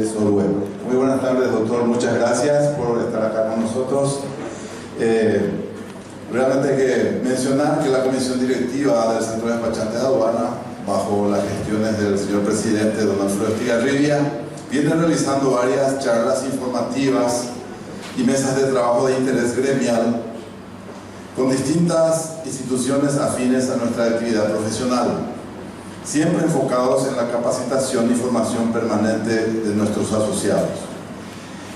Garcés Orue. Muy buenas tardes, doctor. Muchas gracias por estar acá con nosotros. Realmente hay que mencionar que la comisión directiva del Centro de Despachantes de Aduana, bajo las gestiones del señor presidente don Alfredo Estigarribia, viene realizando varias charlas informativas y mesas de trabajo de interés gremial con distintas instituciones afines a nuestra actividad profesional, siempre enfocados en la capacitación y formación permanente de nuestros asociados.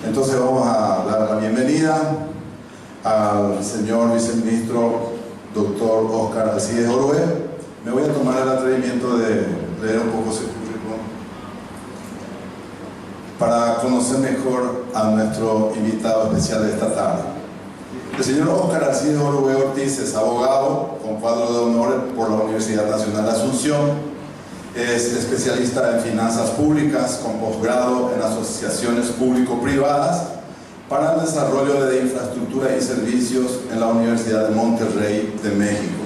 Entonces vamos a dar la bienvenida al señor viceministro doctor Óscar Alcides Orue. Me voy a tomar el atrevimiento de leer un poco su currículum para conocer mejor a nuestro invitado especial de esta tarde. El señor Óscar Alcides Orue Ortiz es abogado con cuadro de honor por la Universidad Nacional de Asunción. Es especialista en finanzas públicas con posgrado en asociaciones público-privadas para el desarrollo de infraestructura y servicios en la Universidad de Monterrey de México,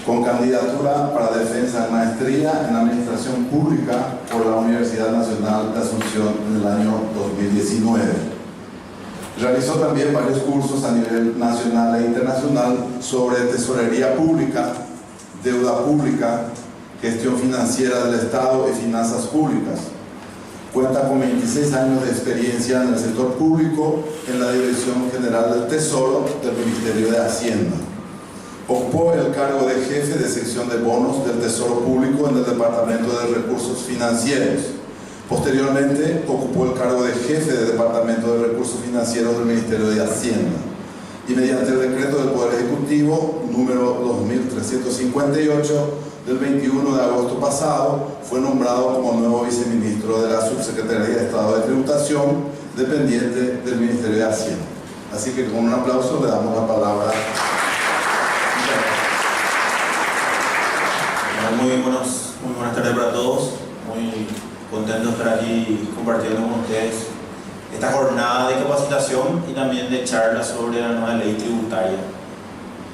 con candidatura para defensa de maestría en administración pública por la Universidad Nacional de Asunción en el año 2019. Realizó también varios cursos a nivel nacional e internacional sobre tesorería pública, deuda pública, gestión financiera del Estado y finanzas públicas. Cuenta con 26 años de experiencia en el sector público en la Dirección General del Tesoro del Ministerio de Hacienda. Ocupó el cargo de jefe de sección de bonos del Tesoro Público en el Departamento de Recursos Financieros. Posteriormente, ocupó el cargo de jefe de Departamento de Recursos Financieros del Ministerio de Hacienda. Y mediante el decreto del Poder Ejecutivo número 2358 del 21 de agosto pasado, fue nombrado como nuevo viceministro de la Subsecretaría de Estado de Tributación, dependiente del Ministerio de Hacienda. Así que con un aplauso le damos la palabra. Muy buenas tardes para todos. Muy contento de estar aquí compartiendo con ustedes esta jornada de capacitación y también de charla sobre la nueva ley tributaria.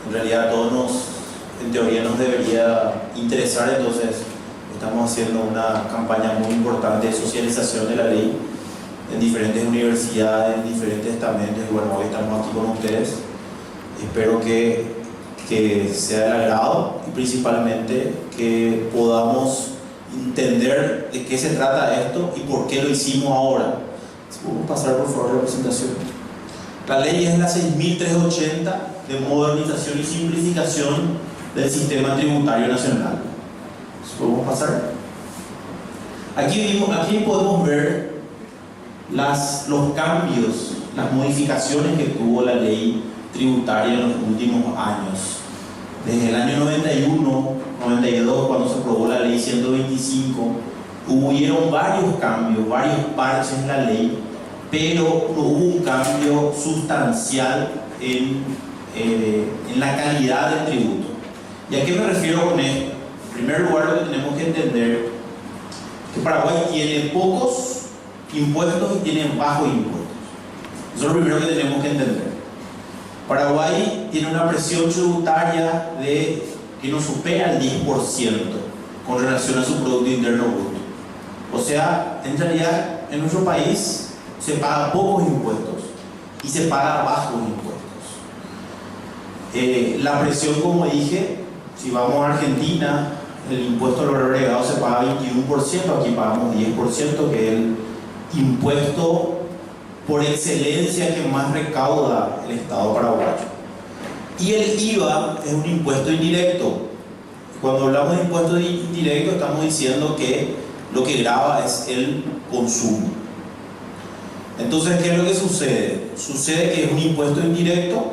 En realidad a todos en teoría nos debería interesar, entonces estamos haciendo una campaña muy importante de socialización de la ley en diferentes universidades, en diferentes estamentos, y bueno, hoy estamos aquí con ustedes. Espero que sea del agrado y principalmente que podamos entender de qué se trata esto y por qué lo hicimos ahora. Podemos pasar por favor la presentación. La ley es la 6380 de modernización y simplificación del sistema tributario nacional. ¿Podemos pasar? Aquí podemos ver los cambios, las modificaciones que tuvo la ley tributaria en los últimos años. Desde el año 91, 92, cuando se aprobó la ley 125, hubieron varios cambios, varios parches en la ley, pero no hubo un cambio sustancial en la calidad del tributo. ¿Y a qué me refiero con esto? En primer lugar, lo que tenemos que entender es que Paraguay tiene pocos impuestos y tiene bajos impuestos. Eso es lo primero que tenemos que entender. Paraguay tiene una presión tributaria que no supera el 10% con relación a su Producto Interno Bruto. O sea, en realidad, en nuestro país se pagan pocos impuestos y se pagan bajos impuestos. La presión, como dije, si vamos a Argentina, el impuesto al valor agregado se paga 21%, aquí pagamos 10%, que es el impuesto por excelencia que más recauda el Estado paraguayo. Y el IVA es un impuesto indirecto. Cuando hablamos de impuesto indirecto, estamos diciendo que lo que grava es el consumo. Entonces, ¿qué es lo que sucede? Sucede que es un impuesto indirecto,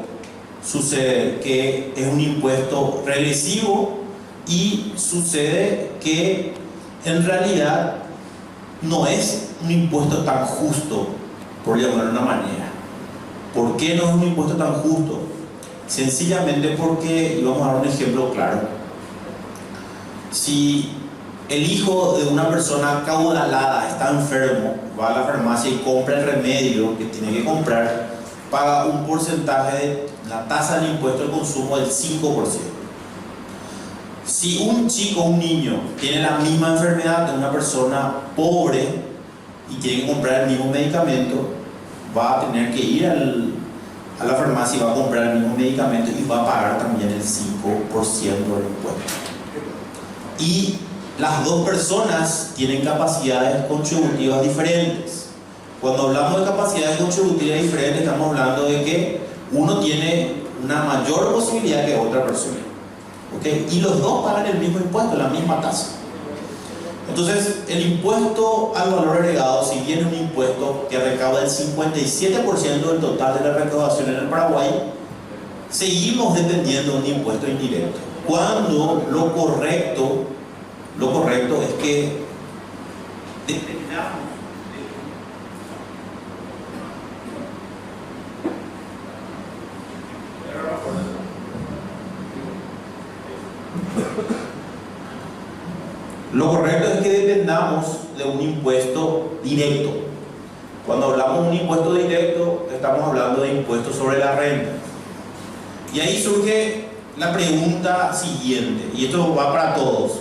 sucede que es un impuesto regresivo y sucede que en realidad no es un impuesto tan justo, por llamarlo de una manera. ¿Por qué no es un impuesto tan justo? Sencillamente porque, y vamos a dar un ejemplo claro, si el hijo de una persona acaudalada está enfermo, va a la farmacia y compra el remedio que tiene que comprar, paga un porcentaje de la tasa del impuesto al consumo del 5%. Si un chico, un niño, tiene la misma enfermedad de una persona pobre, y tiene que comprar el mismo medicamento, va a tener que ir a la farmacia y va a comprar el mismo medicamento y va a pagar también el 5% del impuesto. Y las dos personas tienen capacidades contributivas diferentes. Cuando hablamos de capacidades contributivas diferentes, estamos hablando de que uno tiene una mayor posibilidad que otra persona. ¿Okay? Y los dos pagan el mismo impuesto, la misma tasa. Entonces, el impuesto al valor agregado, si bien es un impuesto que recauda el 57% del total de la recaudación en el Paraguay, seguimos dependiendo de un impuesto indirecto. Cuando lo correcto es que determinamos. Lo correcto es que dependamos de un impuesto directo. Cuando hablamos de un impuesto directo, estamos hablando de impuestos sobre la renta. Y ahí surge la pregunta siguiente, y esto va para todos.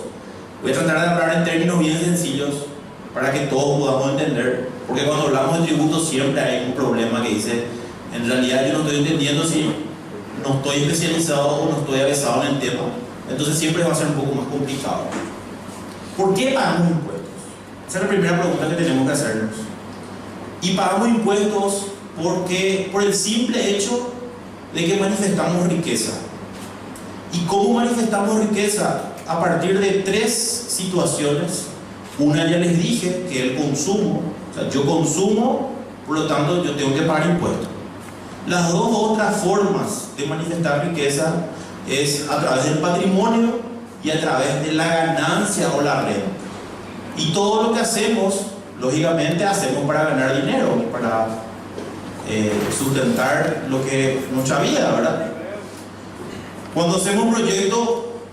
Voy a tratar de hablar en términos bien sencillos para que todos podamos entender, porque cuando hablamos de tributos siempre hay un problema que dice, en realidad yo no estoy entendiendo si no estoy especializado o no estoy avanzado en el tema, entonces siempre va a ser un poco más complicado. ¿Por qué pagamos impuestos? Esa es la primera pregunta que tenemos que hacernos. Y pagamos impuestos por el simple hecho de que manifestamos riqueza. ¿Y cómo manifestamos riqueza? A partir de tres situaciones. Una ya les dije, que es el consumo. O sea, yo consumo, por lo tanto yo tengo que pagar impuestos. Las dos otras formas de manifestar riqueza es a través del patrimonio y a través de la ganancia o la renta. Y todo lo que hacemos, lógicamente hacemos para ganar dinero, para sustentar nuestra vida, ¿verdad? Cuando hacemos proyectos,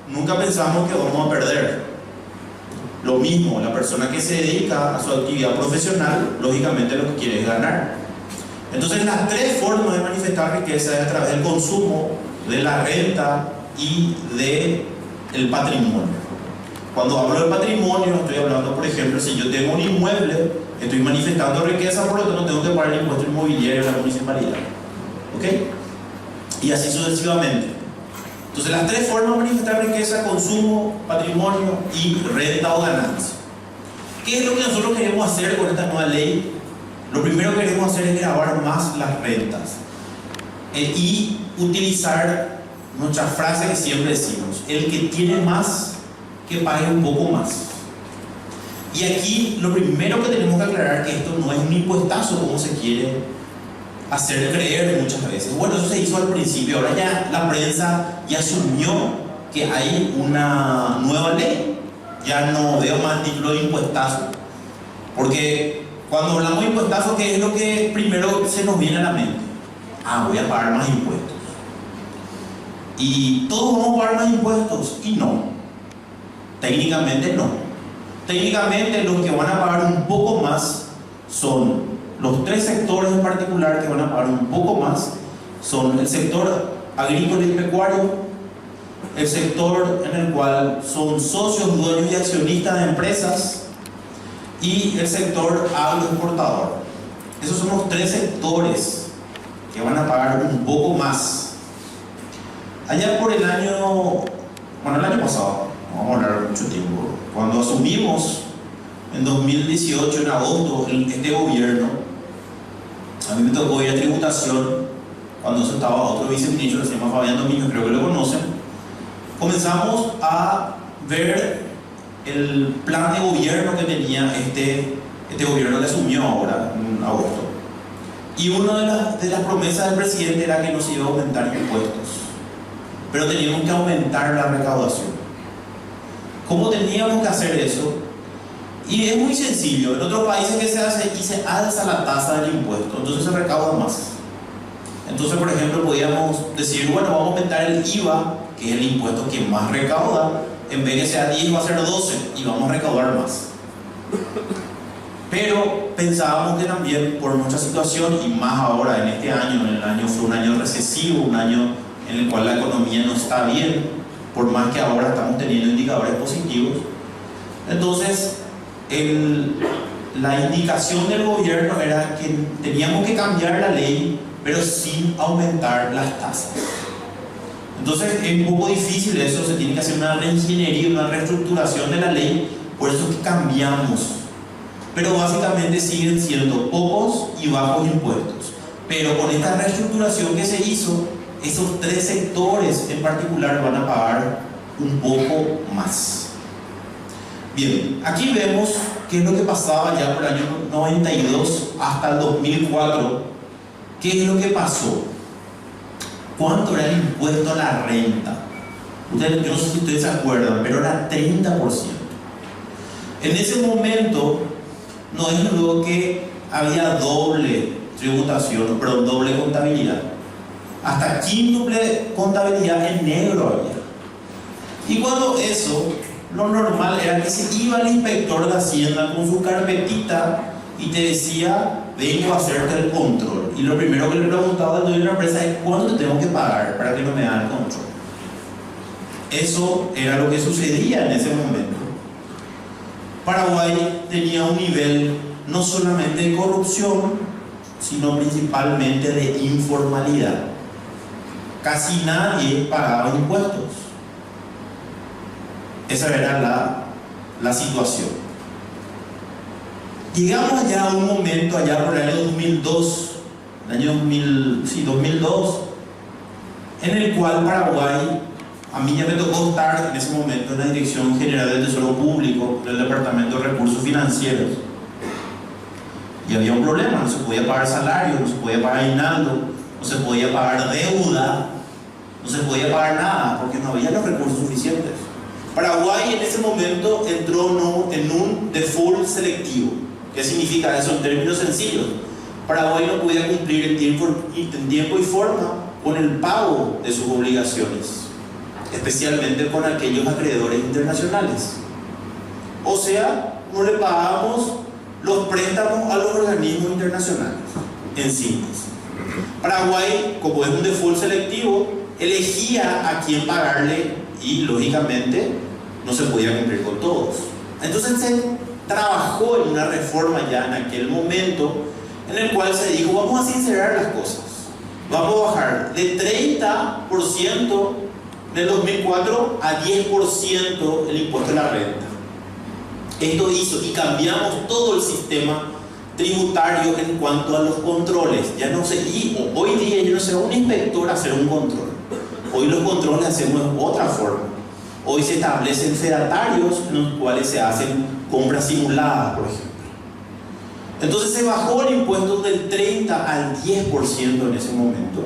nunca pensamos que vamos a perder. Lo mismo, la persona que se dedica a su actividad profesional, lógicamente lo que quiere es ganar. Entonces, las tres formas de manifestar riqueza es a través del consumo, de la renta y del patrimonio. Cuando hablo de patrimonio, estoy hablando, por ejemplo, si yo tengo un inmueble, estoy manifestando riqueza, por lo tanto tengo que pagar el impuesto inmobiliario de la municipalidad. ¿Ok? Y así sucesivamente. Entonces, las tres formas de manifestar riqueza: consumo, patrimonio y renta o ganancia. ¿Qué es lo que nosotros queremos hacer con esta nueva ley? Lo primero que queremos hacer es grabar más las rentas y utilizar nuestra frase que siempre decimos: el que tiene más, que pague un poco más. Y aquí lo primero que tenemos que aclarar es que esto no es un impuestazo como se quiere hacer creer muchas veces. Bueno, eso se hizo al principio, ahora ya la prensa ya asumió que hay una nueva ley. Ya no veo más el título de impuestazo, porque cuando hablamos de impuestazo, ¿qué es lo que primero se nos viene a la mente? Voy a pagar más impuestos. Y todos vamos a pagar más impuestos, y no. Técnicamente no. Técnicamente los que van a pagar un poco más son los tres sectores en particular que van a pagar un poco más. Son el sector agrícola y pecuario, el sector en el cual son socios, dueños y accionistas de empresas, y el sector agroexportador. Esos son los tres sectores que van a pagar un poco más. Allá por el año pasado, vamos a hablar mucho tiempo, cuando asumimos en 2018, en agosto, este gobierno, a mí me tocó ir a tributación, cuando eso estaba otro viceministro que se llama Fabián Domínguez, creo que lo conocen. Comenzamos a ver el plan de gobierno que tenía este gobierno que asumió ahora en agosto. Y una de las promesas del presidente era que no se iba a aumentar impuestos, pero teníamos que aumentar la recaudación. ¿Cómo teníamos que hacer eso? Y es muy sencillo. En otros países, que se hace y se alza la tasa del impuesto, entonces se recauda más. Entonces, por ejemplo, podíamos decir, bueno, vamos a aumentar el IVA, que es el impuesto que más recauda. En vez de que sea 10 va a ser 12 y vamos a recaudar más. Pero pensábamos que también por nuestra situación, y más ahora en este año, fue un año recesivo, un año en el cual la economía no está bien, por más que ahora estamos teniendo indicadores positivos. Entonces, la indicación del gobierno era que teníamos que cambiar la ley, pero sin aumentar las tasas. Entonces es un poco difícil eso, se tiene que hacer una reingeniería, una reestructuración de la ley, por eso que cambiamos. Pero básicamente siguen siendo pocos y bajos impuestos. Pero con esta reestructuración que se hizo, esos tres sectores en particular van a pagar un poco más. Bien, aquí vemos qué es lo que pasaba ya por el año 92 hasta el 2004. ¿Qué es lo que pasó? ¿Cuánto era el impuesto a la renta? Yo no sé si ustedes se acuerdan, pero era 30%. En ese momento, no es luego que había doble tributación, perdón, doble contabilidad. Hasta quíntuple contabilidad en negro había. Y cuando eso, lo normal era que se iba el inspector de Hacienda con su carpetita y te decía, vengo a hacerte el control. Y lo primero que le preguntaba al dueño de la empresa es, ¿cuánto te tengo que pagar para que no me hagan el control? Eso era lo que sucedía en ese momento. Paraguay tenía un nivel no solamente de corrupción, sino principalmente de informalidad. Casi nadie pagaba impuestos. Esa era la situación. Llegamos ya a un momento allá por el año 2002, el 2002, en el cual Paraguay, a mí ya me tocó estar en ese momento en la Dirección General del Tesoro Público, del Departamento de Recursos Financieros. Y había un problema, no se podía pagar salario, no se podía pagar aguinaldo, no se podía pagar deuda, no se podía pagar nada, porque no había los recursos suficientes. Paraguay en ese momento entró en un default selectivo. ¿Qué significa eso en términos sencillos? Paraguay no podía cumplir en tiempo y forma con el pago de sus obligaciones, especialmente con aquellos acreedores internacionales. O sea, no le pagábamos los préstamos a los organismos internacionales, en síntesis. Paraguay, como es un default selectivo, elegía a quién pagarle y, lógicamente, no se podía cumplir con todos. Entonces se trabajó en una reforma ya en aquel momento, en el cual se dijo, vamos a sincerar las cosas. Vamos a bajar de 30% en el 2004 a 10% el impuesto a la renta. Esto hizo y cambiamos todo el sistema tributario en cuanto a los controles. Ya no sé, y hoy día yo no sé un inspector hacer un control. Hoy los controles hacemos de otra forma. Hoy se establecen fedatarios en los cuales se hacen compras simuladas, por ejemplo. Entonces se bajó el impuesto del 30 al 10% en ese momento.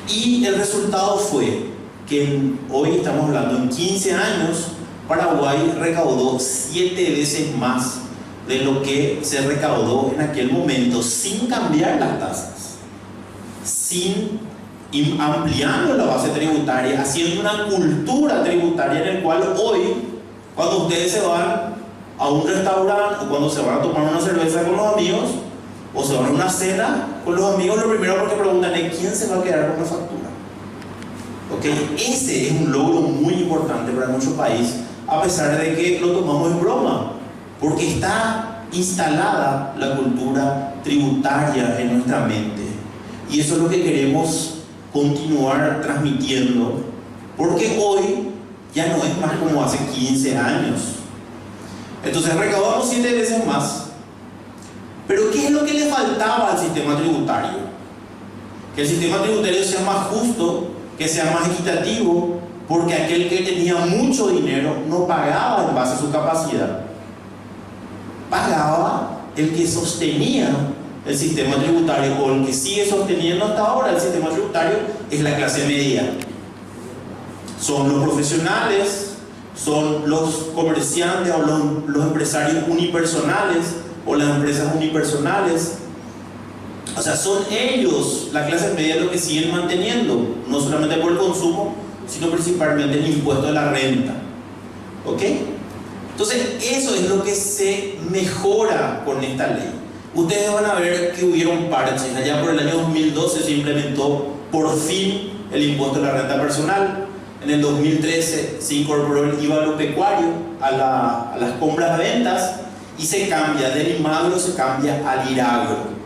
Y el resultado fue que hoy estamos hablando en 15 años, Paraguay recaudó 7 veces más de lo que se recaudó en aquel momento, sin cambiar las tasas, ampliando la base tributaria, haciendo una cultura tributaria en el cual hoy, cuando ustedes se van a un restaurante o cuando se van a tomar una cerveza con los amigos o se van a una cena con los amigos, lo primero que preguntan es ¿quién se va a quedar con la factura? ¿Okay? Ese es un logro muy importante para nuestro país, a pesar de que lo tomamos en broma, porque está instalada la cultura tributaria en nuestra mente, y eso es lo que queremos continuar transmitiendo, porque hoy ya no es más como hace 15 años. Entonces recaudamos 7 veces más. Pero ¿qué es lo que le faltaba al sistema tributario? Que el sistema tributario sea más justo, que sea más equitativo, porque aquel que tenía mucho dinero no pagaba en base a su capacidad, pagaba el que sostenía el sistema tributario, o el que sigue sosteniendo hasta ahora el sistema tributario, es la clase media. Son los profesionales, son los comerciantes o los empresarios unipersonales o las empresas unipersonales. O sea, son ellos, la clase media, los que siguen manteniendo, no solamente por el consumo, sino principalmente el impuesto a la renta. ¿Ok? Entonces, eso es lo que se mejora con esta ley. Ustedes van a ver que hubieron parches. Allá por el año 2012 se implementó por fin el impuesto a la renta personal. En el 2013 se incorporó el IVA agropecuario a las compras-ventas. y se cambia del IMAGRO, se cambia al IRAGRO.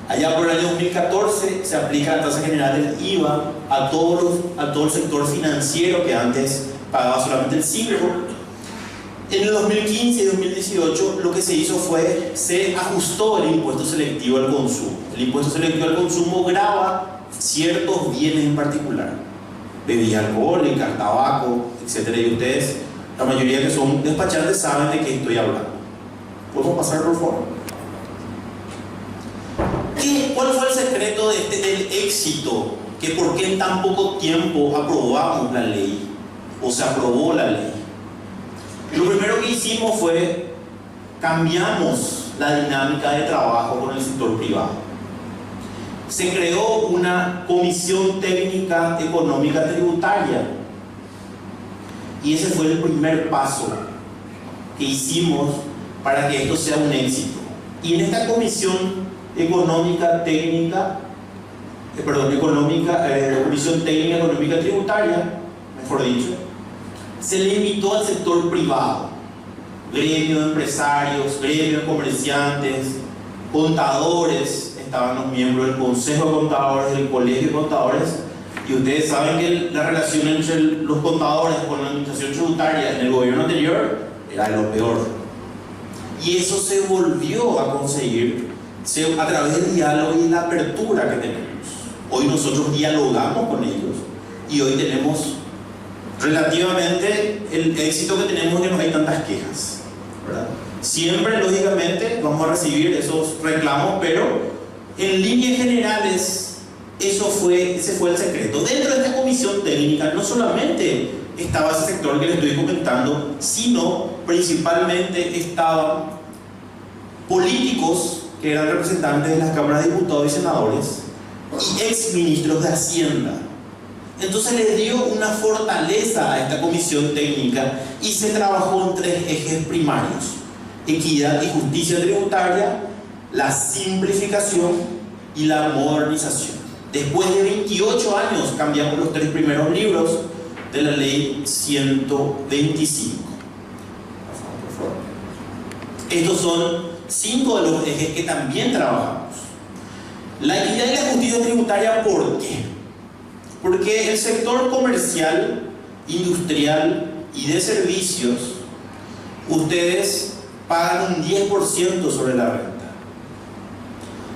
Allá por el año 2014 se aplica la tasa general del IVA a todo el sector financiero que antes pagaba solamente el 5%. En el 2015 y 2018 lo que se hizo fue, se ajustó el impuesto selectivo al consumo. El impuesto selectivo al consumo grava ciertos bienes en particular, bebidas alcohólicas, tabaco, etc. Y ustedes, la mayoría que son despachantes, saben de qué estoy hablando. ¿Podemos pasar, por favor? ¿Cuál fue el secreto del éxito? Que por qué en tan poco tiempo aprobamos la ley, o se aprobó la ley. Lo primero que hicimos fue cambiamos la dinámica de trabajo con el sector privado. Se creó una comisión técnica económica tributaria y ese fue el primer paso que hicimos para que esto sea un éxito. Y en esta comisión comisión técnica económica tributaria, mejor dicho, se le invitó al sector privado, gremio de empresarios, gremio de comerciantes, contadores, estaban los miembros del Consejo de Contadores, del Colegio de Contadores, y ustedes saben que la relación entre los contadores con la administración tributaria en el gobierno anterior era de lo peor. Y eso se volvió a conseguir a través del diálogo y la apertura que tenemos. Hoy nosotros dialogamos con ellos y hoy tenemos relativamente el éxito que tenemos, que no hay tantas quejas, ¿verdad? Siempre, lógicamente, vamos a recibir esos reclamos, pero en líneas generales ese fue el secreto. Dentro de esta comisión técnica no solamente estaba ese sector que les estoy comentando, sino principalmente estaban políticos que eran representantes de las cámaras de diputados y senadores y exministros de Hacienda. Entonces le dio una fortaleza a esta comisión técnica y se trabajó en 3 ejes primarios: equidad y justicia tributaria, la simplificación y la modernización. Después de 28 años cambiamos los 3 primeros libros de la ley 125. Por favor. Estos son 5 de los ejes que también trabajamos. La equidad y la justicia tributaria, ¿por qué? Porque el sector comercial, industrial y de servicios, ustedes pagan un 10% sobre la renta.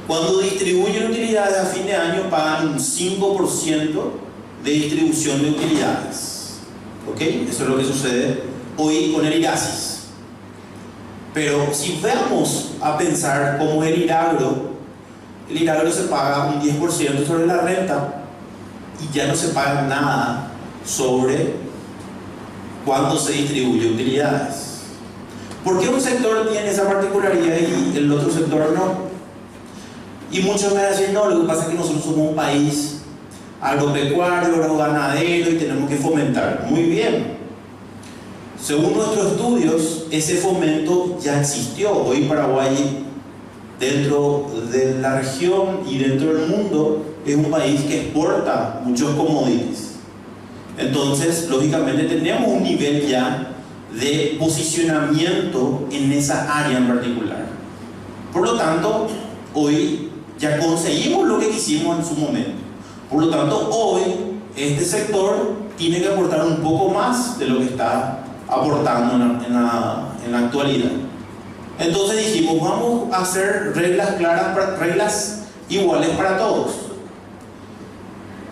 Cuando distribuyen utilidades a fin de año, pagan un 5% de distribución de utilidades. ¿Ok? Eso es lo que sucede hoy con el IRASIS. Pero si vamos a pensar cómo es el IRAGRO se paga un 10% sobre la renta y ya no se paga nada sobre cuánto se distribuye utilidades. ¿Por qué un sector tiene esa particularidad y el otro sector no? Y muchos me dicen, no, lo que pasa es que nosotros somos un país agropecuario, agroganadero y tenemos que fomentar. Muy bien. Según nuestros estudios, ese fomento ya existió. Hoy Paraguay, dentro de la región y dentro del mundo, es un país que exporta muchos commodities. Entonces, lógicamente, tenemos un nivel ya de posicionamiento en esa área en particular. Por lo tanto, hoy ya conseguimos lo que quisimos en su momento. Por lo tanto, hoy este sector tiene que aportar un poco más de lo que está aportando en la actualidad. Entonces dijimos, vamos a hacer reglas claras, reglas iguales para todos.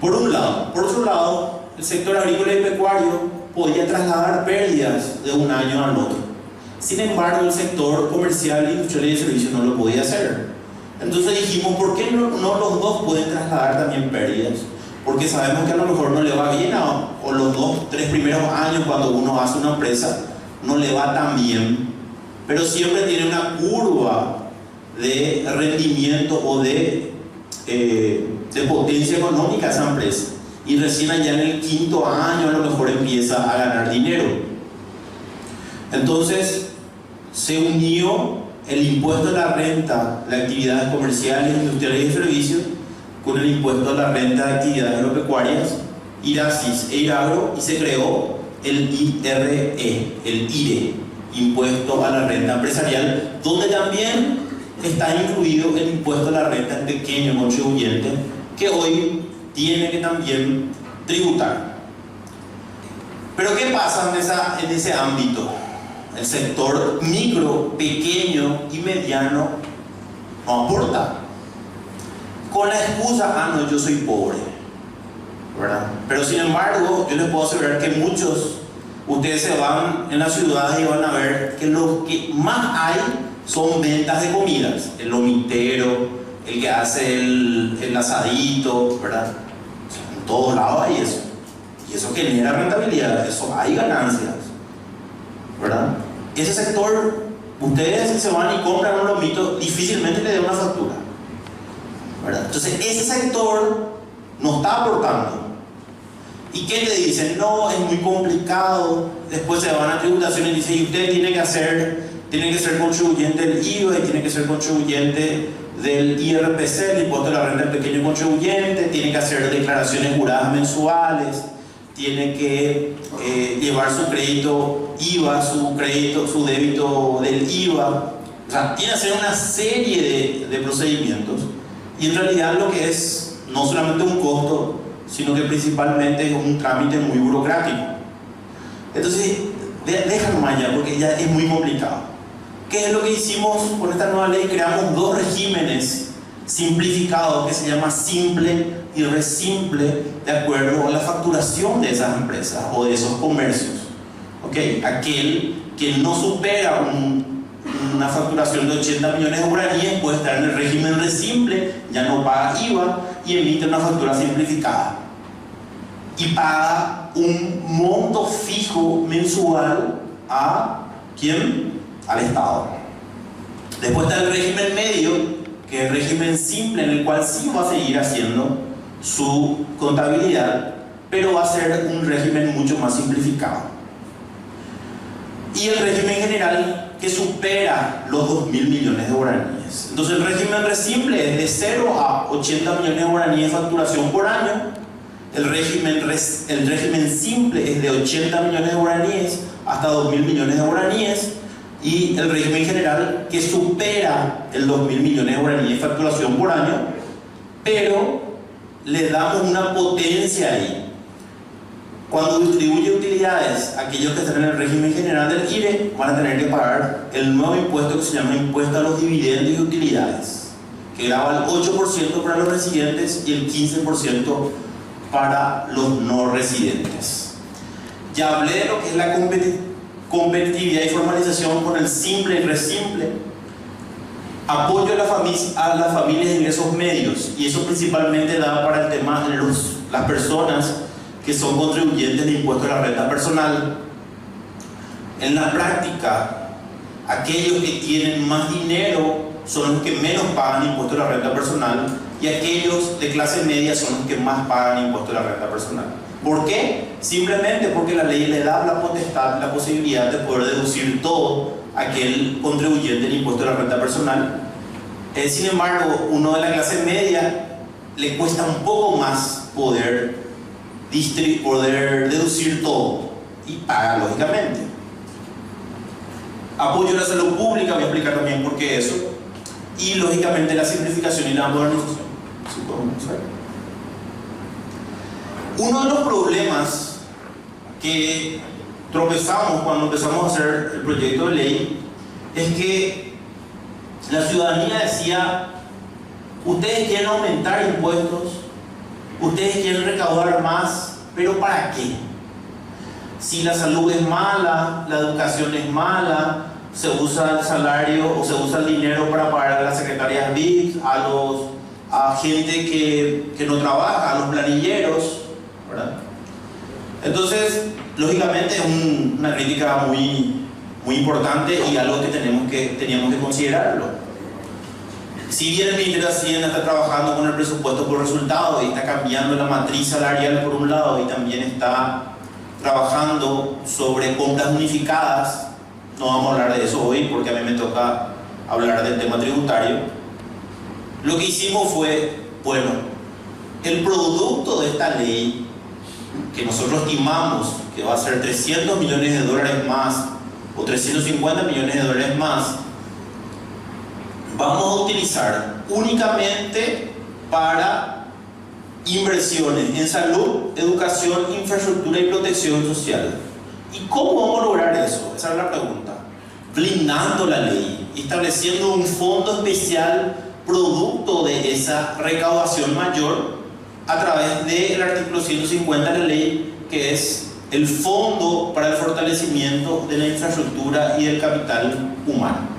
Por un lado. Por otro lado, el sector agrícola y pecuario podía trasladar pérdidas de un año al otro. Sin embargo, el sector comercial, industrial y de servicios no lo podía hacer. Entonces dijimos, ¿por qué no los dos pueden trasladar también pérdidas? Porque sabemos que a lo mejor no le va bien, o los 2-3 primeros años cuando uno hace una empresa no le va tan bien, pero siempre tiene una curva de rendimiento o de potencia económica esa empresa, y recién allá en el 5.º año a lo mejor empieza a ganar dinero. Entonces se unió el impuesto a la renta de actividades comerciales, industriales y de servicios con el impuesto a la renta de actividades agropecuarias, IRASIS e IRAGRO, y se creó el IRE, impuesto a la renta empresarial, donde también está incluido el impuesto a la renta del pequeño contribuyente, que hoy tiene que también tributar. Pero ¿qué pasa en ese ámbito? El sector micro, pequeño y mediano no aporta. Con la excusa, no, yo soy pobre, ¿verdad? Pero sin embargo, yo les puedo asegurar que muchos, ustedes se van en las ciudades y van a ver que lo que más hay son ventas de comidas. El lomitero, el que hace el asadito, ¿verdad? O sea, en todos lados hay eso. Y eso genera rentabilidad, eso hay ganancias, ¿verdad? Ese sector, ustedes se van y compran un lomito, difícilmente le den una factura, ¿verdad? Entonces ese sector no está aportando. ¿Y qué le dicen? No, es muy complicado. Después se van a tributación y dicen, y usted tiene que ser contribuyente del IVA y tiene que ser contribuyente del IRPC, el impuesto a la renta del pequeño contribuyente, tiene que hacer declaraciones juradas mensuales, tiene que llevar su crédito IVA, su débito del IVA. O sea, tiene que hacer una serie de procedimientos. Y en realidad lo que es no solamente un costo, sino que principalmente es un trámite muy burocrático. Entonces, déjalo más allá, porque ya es muy complicado. ¿Qué es lo que hicimos con esta nueva ley? Creamos dos regímenes simplificados que se llama simple y resimple, de acuerdo a la facturación de esas empresas o de esos comercios. ¿Okay? Aquel que no supera una facturación de 80 millones de guaraníes puede estar en el régimen resimple, ya no paga IVA y emite una factura simplificada. Y paga un monto fijo mensual a ¿quién? Al Estado. Después está el régimen medio, que es el régimen simple, en el cual sí va a seguir haciendo su contabilidad, pero va a ser un régimen mucho más simplificado. Y el régimen general, que supera los 2.000 millones de guaraníes. Entonces el régimen resimple es de 0 a 80 millones de guaraníes de facturación por año. El régimen simple es de 80 millones de guaraníes hasta 2.000 millones de guaraníes. Y el régimen general, que supera el 2.000 millones de guaraníes de facturación por año, pero le damos una potencia ahí. Cuando distribuye utilidades, aquellos que están en el régimen general del IRE van a tener que pagar el nuevo impuesto que se llama impuesto a los dividendos y utilidades, que grava el 8% para los residentes y el 15% para los no residentes. Ya hablé de lo que es la competitividad y formalización con el simple y resimple. Apoyo a las familias de ingresos medios, y eso principalmente da para el tema de las personas que son contribuyentes de impuesto a la renta personal. En la práctica, aquellos que tienen más dinero son los que menos pagan impuesto a la renta personal, y aquellos de clase media son los que más pagan impuesto a la renta personal. ¿Por qué? Simplemente porque la ley le da la potestad, la posibilidad de poder deducir todo aquel contribuyente del impuesto a la renta personal. Sin embargo, uno de la clase media le cuesta un poco más poder deducir todo, y paga lógicamente. Apoyo a la salud pública, voy a explicar también por qué eso, y lógicamente la simplificación y la modernización. Uno de los problemas que tropezamos cuando empezamos a hacer el proyecto de ley es que la ciudadanía decía: ustedes quieren aumentar impuestos, ustedes quieren recaudar más, pero ¿para qué? Si la salud es mala, la educación es mala, se usa el salario o se usa el dinero para pagar a las secretarias VIP, a gente que no trabaja, a los planilleros, ¿verdad? Entonces, lógicamente es una crítica muy importante y algo que teníamos que considerarlo. Si bien el Ministerio de Hacienda está trabajando con el presupuesto por resultado y está cambiando la matriz salarial por un lado, y también está trabajando sobre compras unificadas, no vamos a hablar de eso hoy porque a mí me toca hablar del tema tributario. Lo que hicimos fue, bueno, el producto de esta ley, que nosotros estimamos que va a ser $300 millones más o 350 millones de dólares más, vamos a utilizar únicamente para inversiones en salud, educación, infraestructura y protección social. ¿Y cómo vamos a lograr eso? Esa es la pregunta. Blindando la ley, estableciendo un fondo especial producto de esa recaudación mayor a través del artículo 150 de la ley, que es el Fondo para el Fortalecimiento de la Infraestructura y del Capital Humano.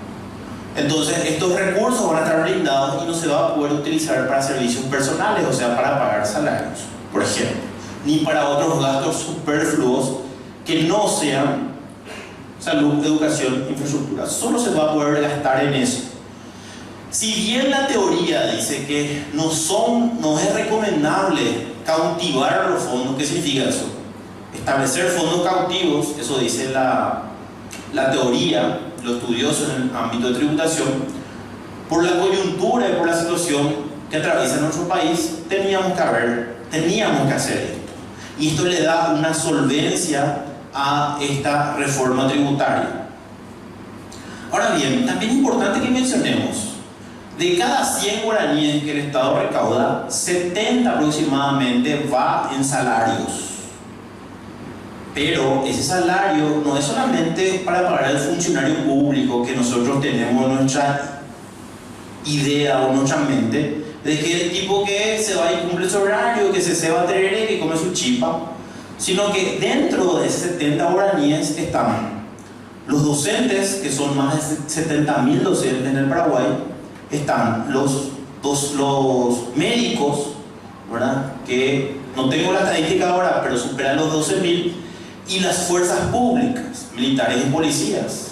Entonces, estos recursos van a estar blindados y no se va a poder utilizar para servicios personales, o sea, para pagar salarios, por ejemplo, ni para otros gastos superfluos que no sean salud, educación, infraestructura. Solo se va a poder gastar en eso. Si bien la teoría dice que no es recomendable cautivar a los fondos, ¿qué significa eso? Establecer fondos cautivos, eso dice la teoría, los estudiosos en el ámbito de tributación, por la coyuntura y por la situación que atraviesa nuestro país, teníamos que hacer esto. Y esto le da una solvencia a esta reforma tributaria. Ahora bien, también es importante que mencionemos, de cada 100 guaraníes que el Estado recauda, 70 aproximadamente va en salarios. Pero ese salario no es solamente para pagar al funcionario público que nosotros tenemos nuestra idea o nuestra mente de que el tipo que se va y cumple su horario, que se ceba tereré, que come su chipa, sino que dentro de esos 70 guaraníes están los docentes, que son más de 70.000 docentes en el Paraguay, están los médicos, ¿verdad? Que no tengo la estadística ahora, pero superan los 12.000, y las fuerzas públicas, militares y policías.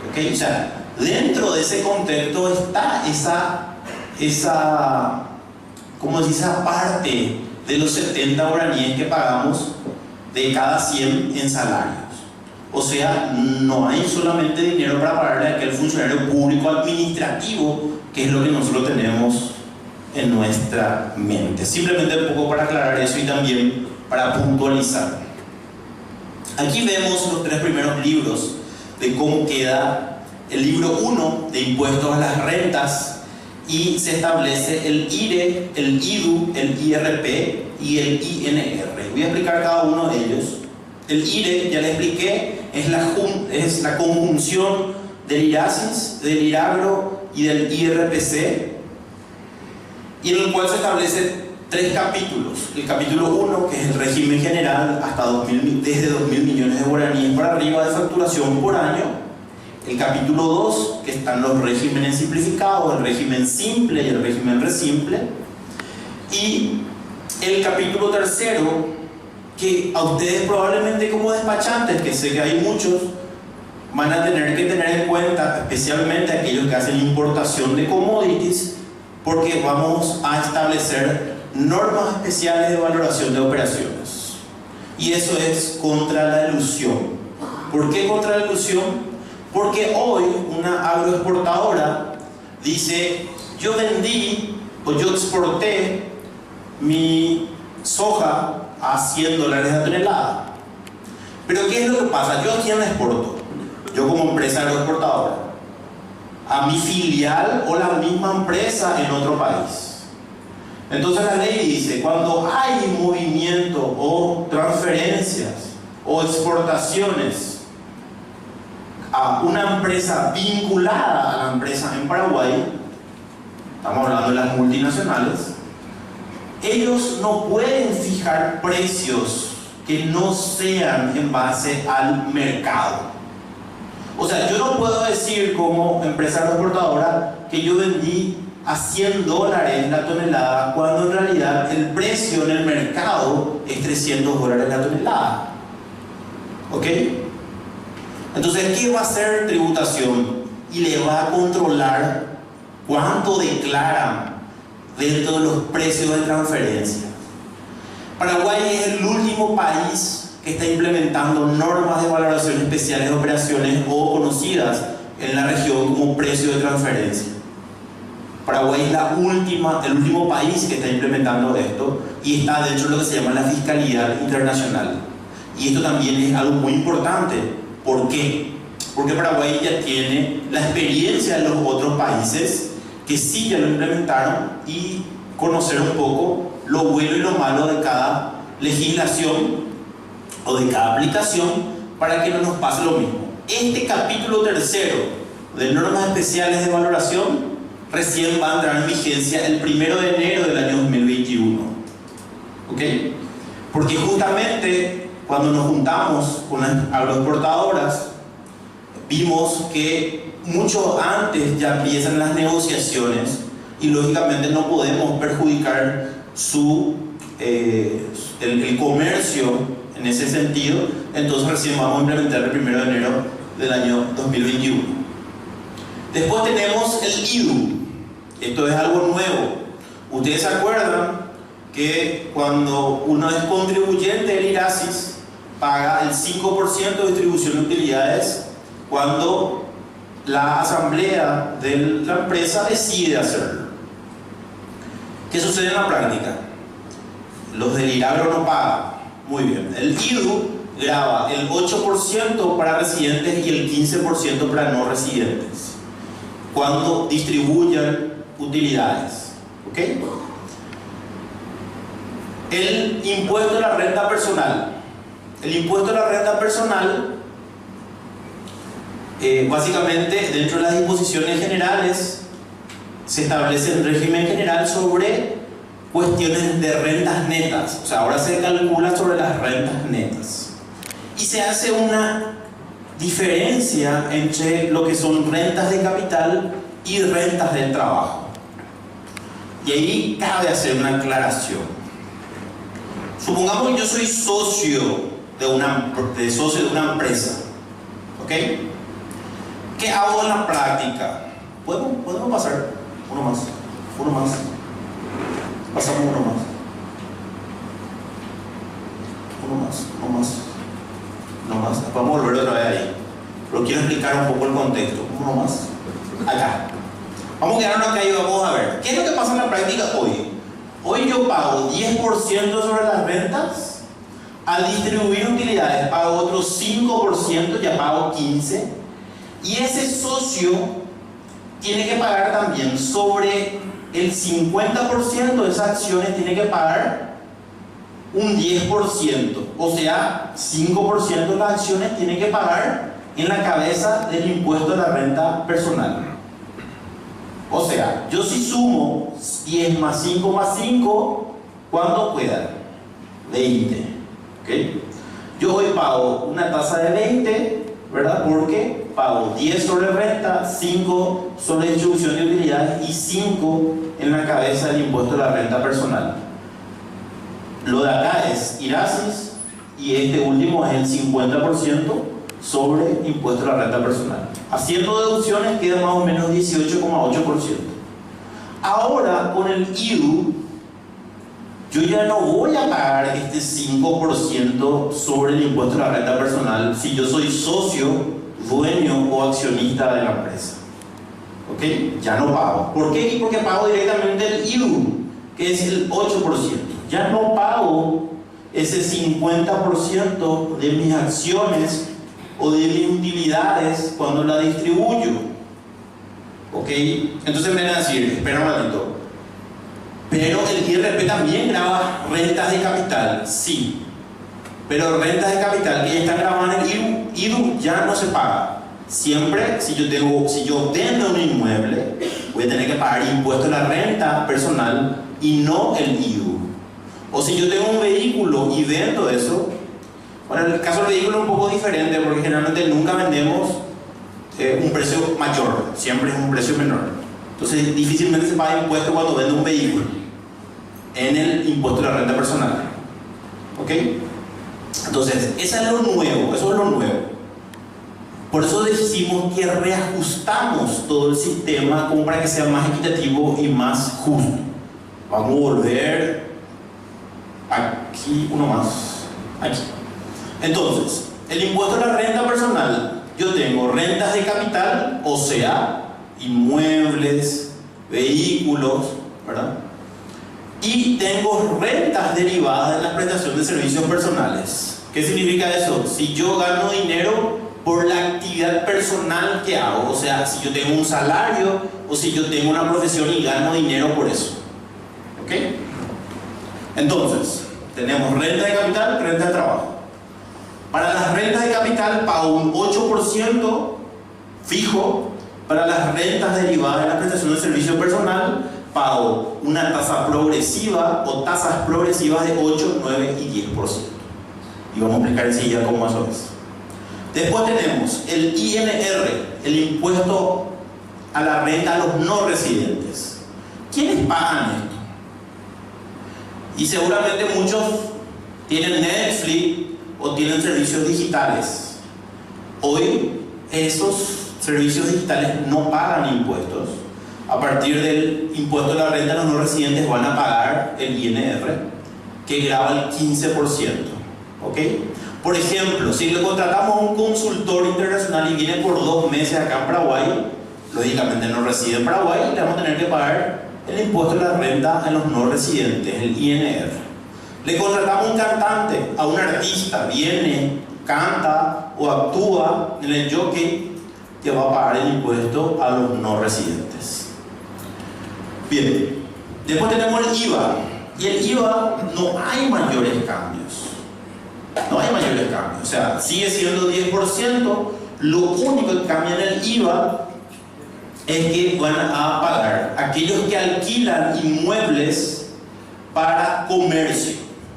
¿Okay? O sea, dentro de ese contexto está esa parte de los 70 guaraníes que pagamos de cada 100 en salarios. O sea, no hay solamente dinero para pagarle a aquel funcionario público administrativo, que es lo que nosotros tenemos en nuestra mente. Simplemente un poco para aclarar eso y también para puntualizar. Aquí vemos los 3 primeros libros de cómo queda el libro 1 de impuestos a las rentas, y se establece el IRE, el IDU, el IRP y el INR. Voy a explicar cada uno de ellos. El IRE, ya les expliqué, es la conjunción del IRASIS, del IRAGRO y del IRPC, y en el cual se establece 3 capítulos. El capítulo 1, que es el régimen general, desde 2.000 millones de guaraníes para arriba de facturación por año. El capítulo 2, que están los regímenes simplificados, el régimen simple y el régimen resimple. Y el capítulo 3, que a ustedes probablemente como despachantes, que sé que hay muchos, van a tener que tener en cuenta, especialmente aquellos que hacen importación de commodities, porque vamos a establecer normas especiales de valoración de operaciones. Y eso es contra la elusión. ¿Por qué contra la elusión? Porque hoy una agroexportadora dice: yo vendí o yo exporté mi soja a $100 la tonelada. Pero ¿qué es lo que pasa? ¿Yo a quién la exporto? Yo como empresa agroexportadora, a mi filial o la misma empresa en otro país. Entonces la ley dice: cuando hay movimiento o transferencias o exportaciones a una empresa vinculada a la empresa en Paraguay, estamos hablando de las multinacionales, ellos no pueden fijar precios que no sean en base al mercado. O sea, yo no puedo decir como empresa exportadora que yo vendí a $100 la tonelada, cuando en realidad el precio en el mercado es $300 la tonelada. ¿Ok? Entonces, ¿qué va a hacer tributación? Y le va a controlar cuánto declaran dentro de los precios de transferencia. Paraguay es el último país que está implementando normas de valoración especiales de operaciones, o conocidas en la región como precio de transferencia. Paraguay es el último país que está implementando esto, y está dentro de lo que se llama la fiscalidad internacional. Y esto también es algo muy importante. ¿Por qué? porque Paraguay ya tiene la experiencia de los otros países que sí ya lo implementaron y conocer un poco lo bueno y lo malo de cada legislación o de cada aplicación para que no nos pase lo mismo. Este capítulo tercero de normas especiales de valoración recién va a entrar en vigencia el 1 de enero del año 2021. ¿Ok? Porque justamente cuando nos juntamos con las agroexportadoras, vimos que mucho antes ya empiezan las negociaciones y lógicamente no podemos perjudicar el comercio en ese sentido. Entonces recién vamos a implementar el 1 de enero del año 2021. Después tenemos el IDU. Esto es algo nuevo. Ustedes se acuerdan que cuando uno es contribuyente del IRASIS paga el 5% de distribución de utilidades cuando la asamblea de la empresa decide hacerlo. ¿Qué sucede en la práctica? Los del IRAGRO no pagan. Muy bien. El IDU graba el 8% para residentes y el 15% para no residentes cuando distribuyan utilidades. ¿Ok? El impuesto a la renta personal. El impuesto a la renta personal, básicamente dentro de las disposiciones generales, se establece un régimen general sobre cuestiones de rentas netas. O sea, ahora se calcula sobre las rentas netas. Y se hace una diferencia entre lo que son rentas de capital y rentas del trabajo. Y ahí cabe hacer una aclaración. Supongamos que yo soy socio de una empresa. ¿Ok? ¿Qué hago en la práctica? ¿Podemos pasar? Uno más. Pasamos uno más. Vamos a volver otra vez ahí. Pero quiero explicar un poco el contexto. Uno más. Acá. Vamos a quedarnos acá y vamos a ver. ¿Qué es lo que pasa en la práctica hoy? Hoy yo pago 10% sobre las rentas. Al distribuir utilidades pago otro 5%, ya pago 15%. Y ese socio tiene que pagar también sobre el 50% de esas acciones, tiene que pagar un 10%. O sea, 5% de las acciones tiene que pagar en la cabeza del impuesto de la renta personal. O sea, yo si sumo 10 más 5 más 5, ¿cuánto queda? 20. ¿Okay? Yo hoy pago una tasa de 20, ¿verdad? Porque pago 10 sobre renta, 5 sobre distribución de utilidades y 5 en la cabeza del impuesto de la renta personal. Lo de acá es IRASIS y este último es el 50% sobre impuesto de la renta personal. Haciendo deducciones queda más o menos 18,8%. Ahora con el IDU yo ya no voy a pagar este 5% sobre el impuesto de la renta personal si yo soy socio, dueño o accionista de la empresa. ¿Ok? Ya no pago. ¿Por qué? Porque pago directamente el IDU, que es el 8%. Ya no pago ese 50% de mis acciones o de mis utilidades cuando la distribuyo. ¿Ok? Entonces me van a decir, espera un ratito, pero el IRP también graba rentas de capital. Sí, pero rentas de capital que ya están grabadas en el IDU ya no se paga. Siempre, si yo vendo un inmueble, voy a tener que pagar impuesto a la renta personal y no el IDU. O si yo tengo un vehículo y vendo eso, bueno, en el caso del vehículo es un poco diferente porque generalmente nunca vendemos un precio mayor, siempre es un precio menor. Entonces difícilmente se paga impuesto cuando vendo un vehículo en el impuesto de la renta personal. ¿Ok? Entonces, eso es lo nuevo. Por eso decimos que reajustamos todo el sistema como para que sea más equitativo y más justo. Vamos a volver aquí, uno más, aquí. Entonces, el impuesto a la renta personal, yo tengo rentas de capital, o sea, inmuebles, vehículos, ¿verdad? Y tengo rentas derivadas de la prestación de servicios personales. ¿Qué significa eso? Si yo gano dinero por la actividad personal que hago. O sea, si yo tengo un salario o si yo tengo una profesión y gano dinero por eso. ¿Ok? Entonces, tenemos renta de capital, renta de trabajo. Para las rentas de capital pago un 8% fijo. Para las rentas derivadas de la prestación de servicio personal pago una tasa progresiva o tasas progresivas de 8, 9 y 10%. Y vamos a explicar enseguida cómo eso es. Después tenemos el INR, el impuesto a la renta a los no residentes. ¿Quiénes pagan esto? Y seguramente muchos tienen Netflix o tienen servicios digitales. Hoy esos servicios digitales no pagan impuestos. A partir del impuesto de la renta, los no residentes van a pagar el INR, que grava el 15%. ¿Ok? Por ejemplo, si le contratamos a un consultor internacional y viene por 2 meses acá en Paraguay, lógicamente no reside en Paraguay, le vamos a tener que pagar el impuesto de la renta a los no residentes, el INR. Le contratamos a un cantante, a un artista, viene, canta o actúa en el jockey, que va a pagar el impuesto a los no residentes. Bien, después tenemos el IVA. Y el IVA no hay mayores cambios. No hay mayores cambios. O sea, sigue siendo 10%. Lo único que cambia en el IVA es que van a pagar aquellos que alquilan inmuebles para comercio.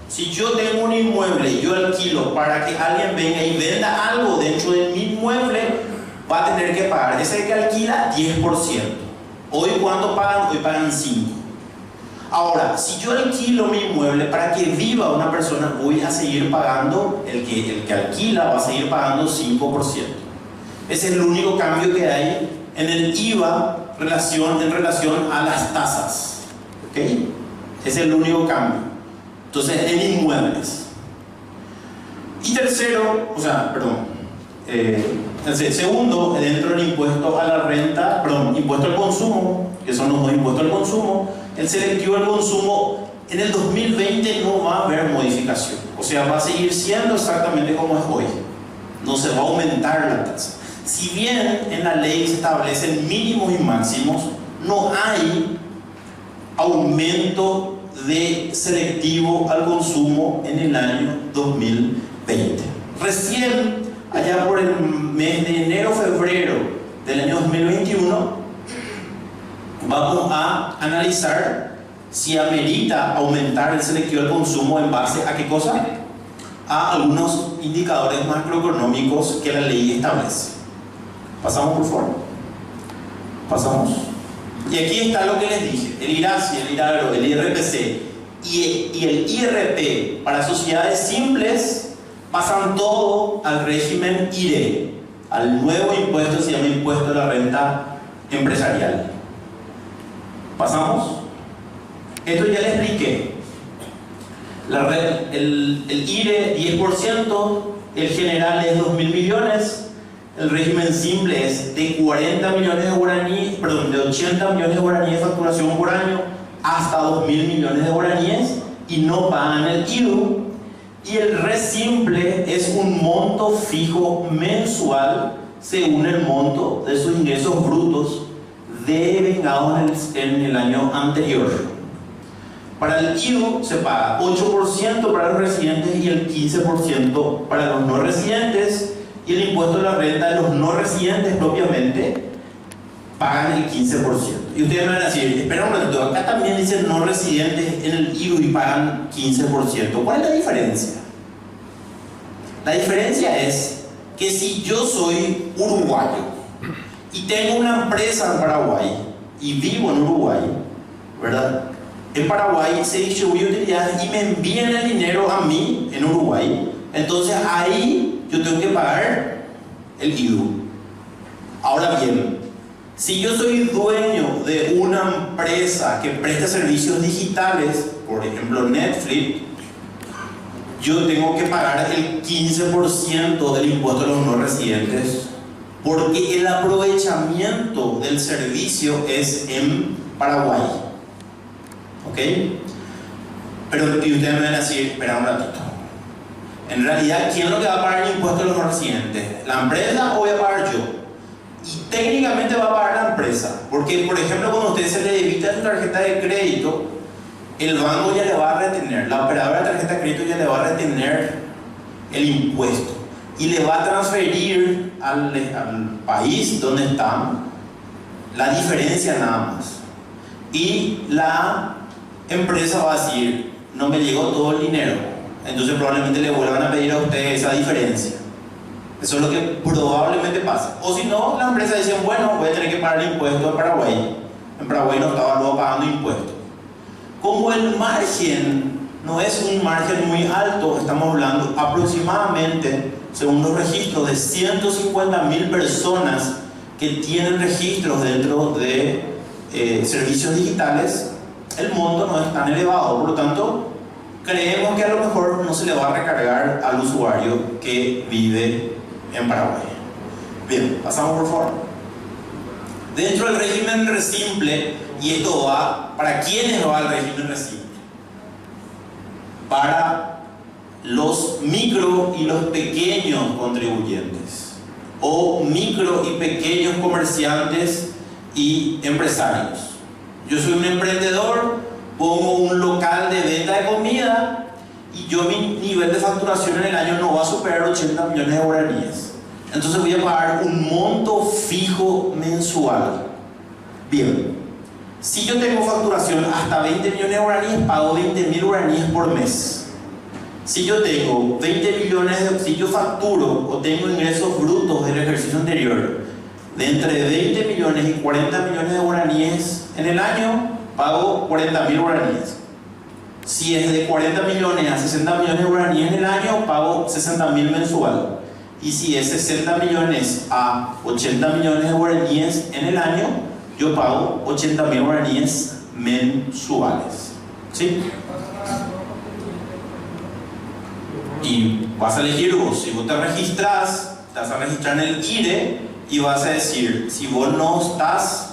Si yo tengo un inmueble y yo alquilo para que alguien venga y venda algo dentro de mi inmueble, va a tener que pagar ese que alquila 10%. Hoy, ¿cuánto pagan? Hoy pagan 5%. Ahora, si yo alquilo mi inmueble para que viva una persona, voy a seguir pagando, el que alquila va a seguir pagando 5%. Ese es el único cambio que hay en el IVA en relación a las tasas. ¿Ok? Ese es el único cambio. Entonces, en inmuebles. Y tercero, segundo, dentro del impuesto a la renta, impuesto al consumo, que son los dos impuestos al consumo, el selectivo al consumo en el 2020 no va a haber modificación. O sea, va a seguir siendo exactamente como es hoy. No se va a aumentar la tasa. Si bien en la ley se establecen mínimos y máximos, no hay aumento de selectivo al consumo en el año 2020. Recién, allá por el mes de enero-febrero del año 2021, vamos a analizar si amerita aumentar el selectivo al consumo en base a qué cosa? A algunos indicadores macroeconómicos que la ley establece. Pasamos, por favor. Pasamos. Y aquí está lo que les dije: el IRASI, el IRARO, el IRPC y el IRP para sociedades simples pasan todo al régimen IRE, al nuevo impuesto, se llama impuesto a la renta empresarial. ¿Pasamos? Esto ya les expliqué. El IRE 10%, el general es 2.000 millones, el régimen simple es de 40 millones de guaraníes, de 80 millones de guaraníes de facturación por año hasta 2.000 millones de guaraníes y no pagan el IRU. Y el re simple es un monto fijo mensual según el monto de sus ingresos brutos devengados en el año anterior. Para el IVU se paga 8% para los residentes y el 15% para los no residentes, y el impuesto de la renta de los no residentes propiamente pagan el 15%. Y ustedes me van a decir, espera un momento, acá también dicen no residentes en el IVU y pagan 15%. ¿Cuál es la diferencia? La diferencia es que si yo soy uruguayo y tengo una empresa en Paraguay y vivo en Uruguay, ¿verdad? En Paraguay se distribuye utilidades y me envían el dinero a mí en Uruguay. Entonces ahí yo tengo que pagar el IVU. Ahora bien, si yo soy dueño de una empresa que presta servicios digitales, por ejemplo Netflix, yo tengo que pagar el 15% del impuesto a los no residentes, porque el aprovechamiento del servicio es en Paraguay. ¿Ok? Pero y ustedes me van a decir, espera un ratito. En realidad, ¿quién es lo que va a pagar el impuesto a los no residentes? ¿La empresa o voy a pagar yo? Y técnicamente va a pagar la empresa, porque por ejemplo cuando a usted se le debita su tarjeta de crédito, el banco ya le va a retener, la operadora de tarjeta de crédito ya le va a retener el impuesto y le va a transferir al país donde están la diferencia nada más. Y la empresa va a decir, no me llegó todo el dinero, entonces probablemente le vuelvan a pedir a usted esa diferencia. Eso es lo que probablemente pasa. O si no, la empresa dice, bueno, voy a tener que pagar el impuesto en Paraguay. En Paraguay no estaba luego pagando impuestos. Como el margen no es un margen muy alto, estamos hablando aproximadamente, según los registros, de 150.000 personas que tienen registros dentro de servicios digitales, el monto no es tan elevado. Por lo tanto, creemos que a lo mejor no se le va a recargar al usuario que vive en Paraguay. Bien, pasamos por favor. Dentro del régimen resimple, y esto va, ¿para quiénes va el régimen resimple? Para los micro y los pequeños contribuyentes, o micro y pequeños comerciantes y empresarios. Yo soy un emprendedor, pongo un local de venta de comida y yo mi nivel de facturación en el año no va a superar 80 millones de guaraníes. Entonces voy a pagar un monto fijo mensual. Bien, si yo tengo facturación hasta 20 millones de guaraníes, pago 20.000 guaraníes por mes. Si yo tengo 20 millones si yo facturo o tengo ingresos brutos del ejercicio anterior de entre 20 millones y 40 millones de guaraníes en el año, pago 40.000 guaraníes. Si es de 40 millones a 60 millones de guaraníes en el año, pago 60.000 mensual. Y si es 60 millones a 80 millones de guaraníes en el año, yo pago 80.000 guaraníes mensuales. ¿Sí? Y vas a elegir vos. Si vos te registras, te vas a registrar en el IRE y vas a decir, si vos no estás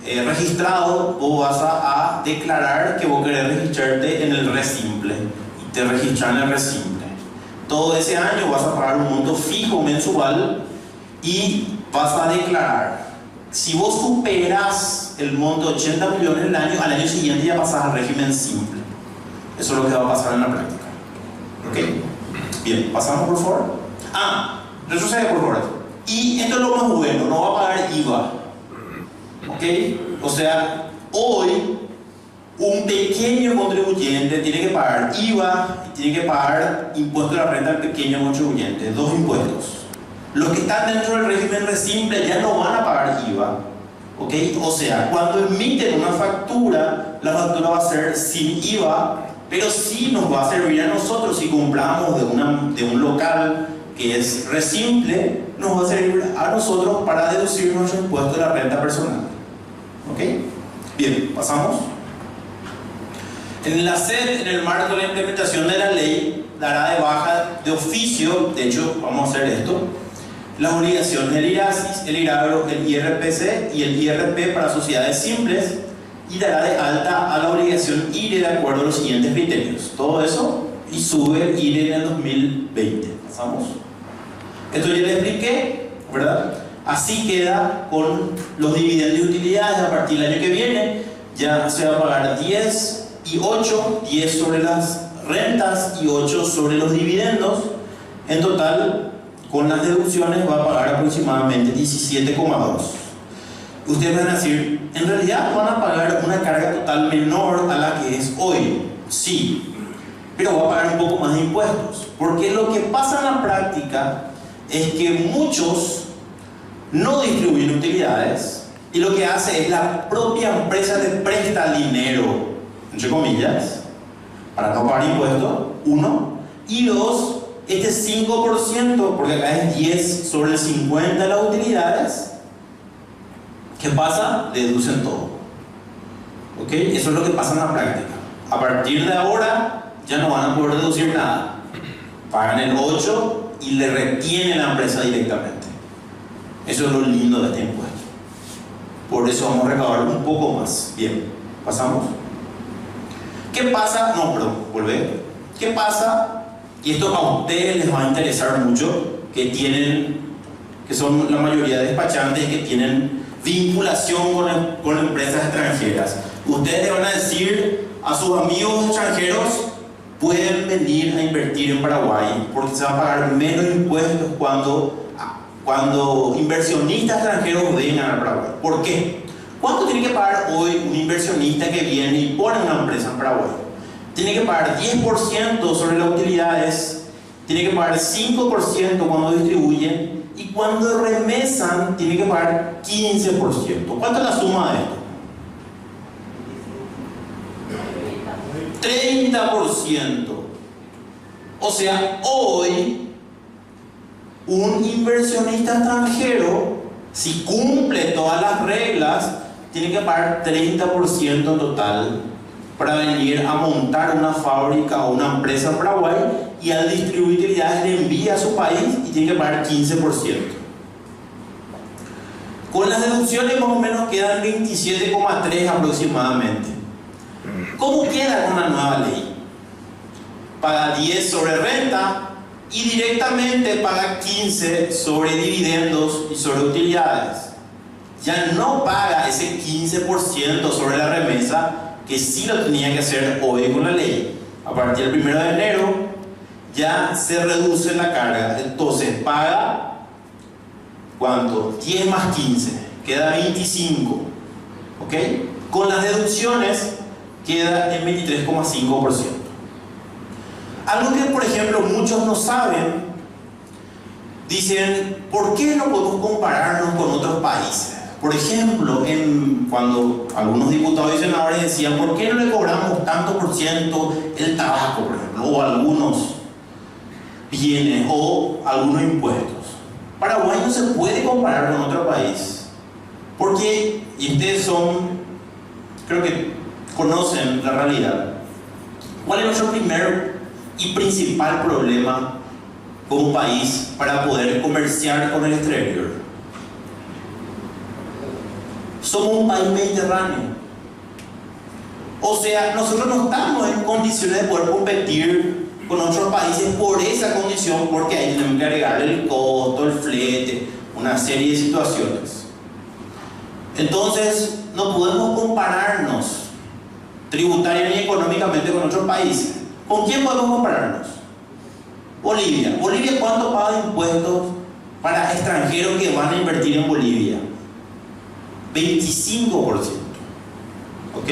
registrado, vos vas a declarar que vos querés registrarte en el resimple y te registras en el resimple. Todo ese año vas a pagar un monto fijo mensual y vas a declarar. Si vos superas el monto de 80 millones al año siguiente ya pasas al régimen simple. Eso es lo que va a pasar en la práctica. ¿Ok? Bien, pasamos por favor. Retrocede por favor. Y esto es lo más bueno, no va a pagar IVA. ¿Ok? O sea, hoy un pequeño contribuyente tiene que pagar IVA y tiene que pagar impuesto de la renta al pequeño contribuyente, 2 impuestos. Los que están dentro del régimen resimple ya no van a pagar IVA. ¿Ok? O sea, cuando emiten una factura, la factura va a ser sin IVA, pero sí nos va a servir a nosotros si compramos de un local que es resimple, nos va a servir a nosotros para deducir nuestro impuesto de la renta personal. ¿Ok? Bien, pasamos. En la SED, en el marco de la implementación de la ley, dará de baja de oficio, de hecho, vamos a hacer esto, las obligaciones del IRASIS, el IRABRO, el IRPC y el IRP para sociedades simples y dará de alta a la obligación IRE de acuerdo a los siguientes criterios. Todo eso y sube el IRE en el 2020. Pasamos. Esto ya les expliqué, ¿verdad? Así queda con los dividendos y utilidades a partir del año que viene. Ya se va a pagar 10 y 8, 10 sobre las rentas y 8 sobre los dividendos. En total, con las deducciones va a pagar aproximadamente 17,2. Ustedes van a decir, en realidad van a pagar una carga total menor a la que es hoy. Sí, pero va a pagar un poco más de impuestos. Porque lo que pasa en la práctica es que muchos no distribuyen utilidades y lo que hace es la propia empresa le presta dinero, entre comillas, para no pagar impuestos, 1, y 2, este 5%, porque acá es 10 sobre el 50 de las utilidades, ¿qué pasa? Deducen todo. ¿Ok? Eso es lo que pasa en la práctica. A partir de ahora ya no van a poder deducir nada. Pagan el 8 y le retiene la empresa directamente. Eso es lo lindo de este impuesto. Por eso vamos a recaudar un poco más. Bien, pasamos. ¿Qué pasa? No, perdón, volver. ¿Qué pasa y esto a ustedes les va a interesar mucho, que son la mayoría de despachantes que tienen vinculación con empresas extranjeras. Ustedes le van a decir a sus amigos extranjeros: pueden venir a invertir en Paraguay porque se van a pagar menos impuestos cuando inversionistas extranjeros vengan a Paraguay. ¿Por qué? ¿Cuánto tiene que pagar hoy un inversionista que viene y pone una empresa en Paraguay? Tiene que pagar 10% sobre las utilidades, tiene que pagar 5% cuando distribuyen, y cuando remesan tiene que pagar 15%. ¿Cuánto es la suma de esto? 30%. O sea, hoy un inversionista extranjero, si cumple todas las reglas, tiene que pagar 30% en total para venir a montar una fábrica o una empresa en Paraguay, y al distribuir utilidades le envía a su país y tiene que pagar 15%. Con las deducciones más o menos quedan 27,3 aproximadamente. ¿Cómo queda con la nueva ley? Paga 10 sobre renta y directamente paga 15 sobre dividendos y sobre utilidades. Ya no paga ese 15% sobre la remesa, que sí lo tenía que hacer hoy con la ley. A partir del 1 de enero ya se reduce la carga. Entonces paga, ¿cuánto? 10 más 15, queda 25. ¿Ok? Con las deducciones queda en 23,5%. Algo que, por ejemplo, muchos no saben, dicen: ¿por qué no podemos compararnos con otros países? Por ejemplo, cuando algunos diputados y senadores decían: ¿por qué no le cobramos tanto por ciento el tabaco, por ejemplo, o algunos bienes o algunos impuestos? Paraguay no se puede comparar con otro país, porque, y ustedes creo que conocen la realidad. ¿Cuál es nuestro primer y principal problema como país para poder comerciar con el exterior? Somos un país mediterráneo. O sea, nosotros no estamos en condiciones de poder competir con otros países por esa condición, porque ahí tenemos que agregarle el costo, el flete, una serie de situaciones. Entonces, no podemos compararnos tributaria ni económicamente con otros países. ¿Con quién podemos compararnos? Bolivia. ¿Bolivia cuánto paga de impuestos para extranjeros que van a invertir en Bolivia? 25%. ¿Ok?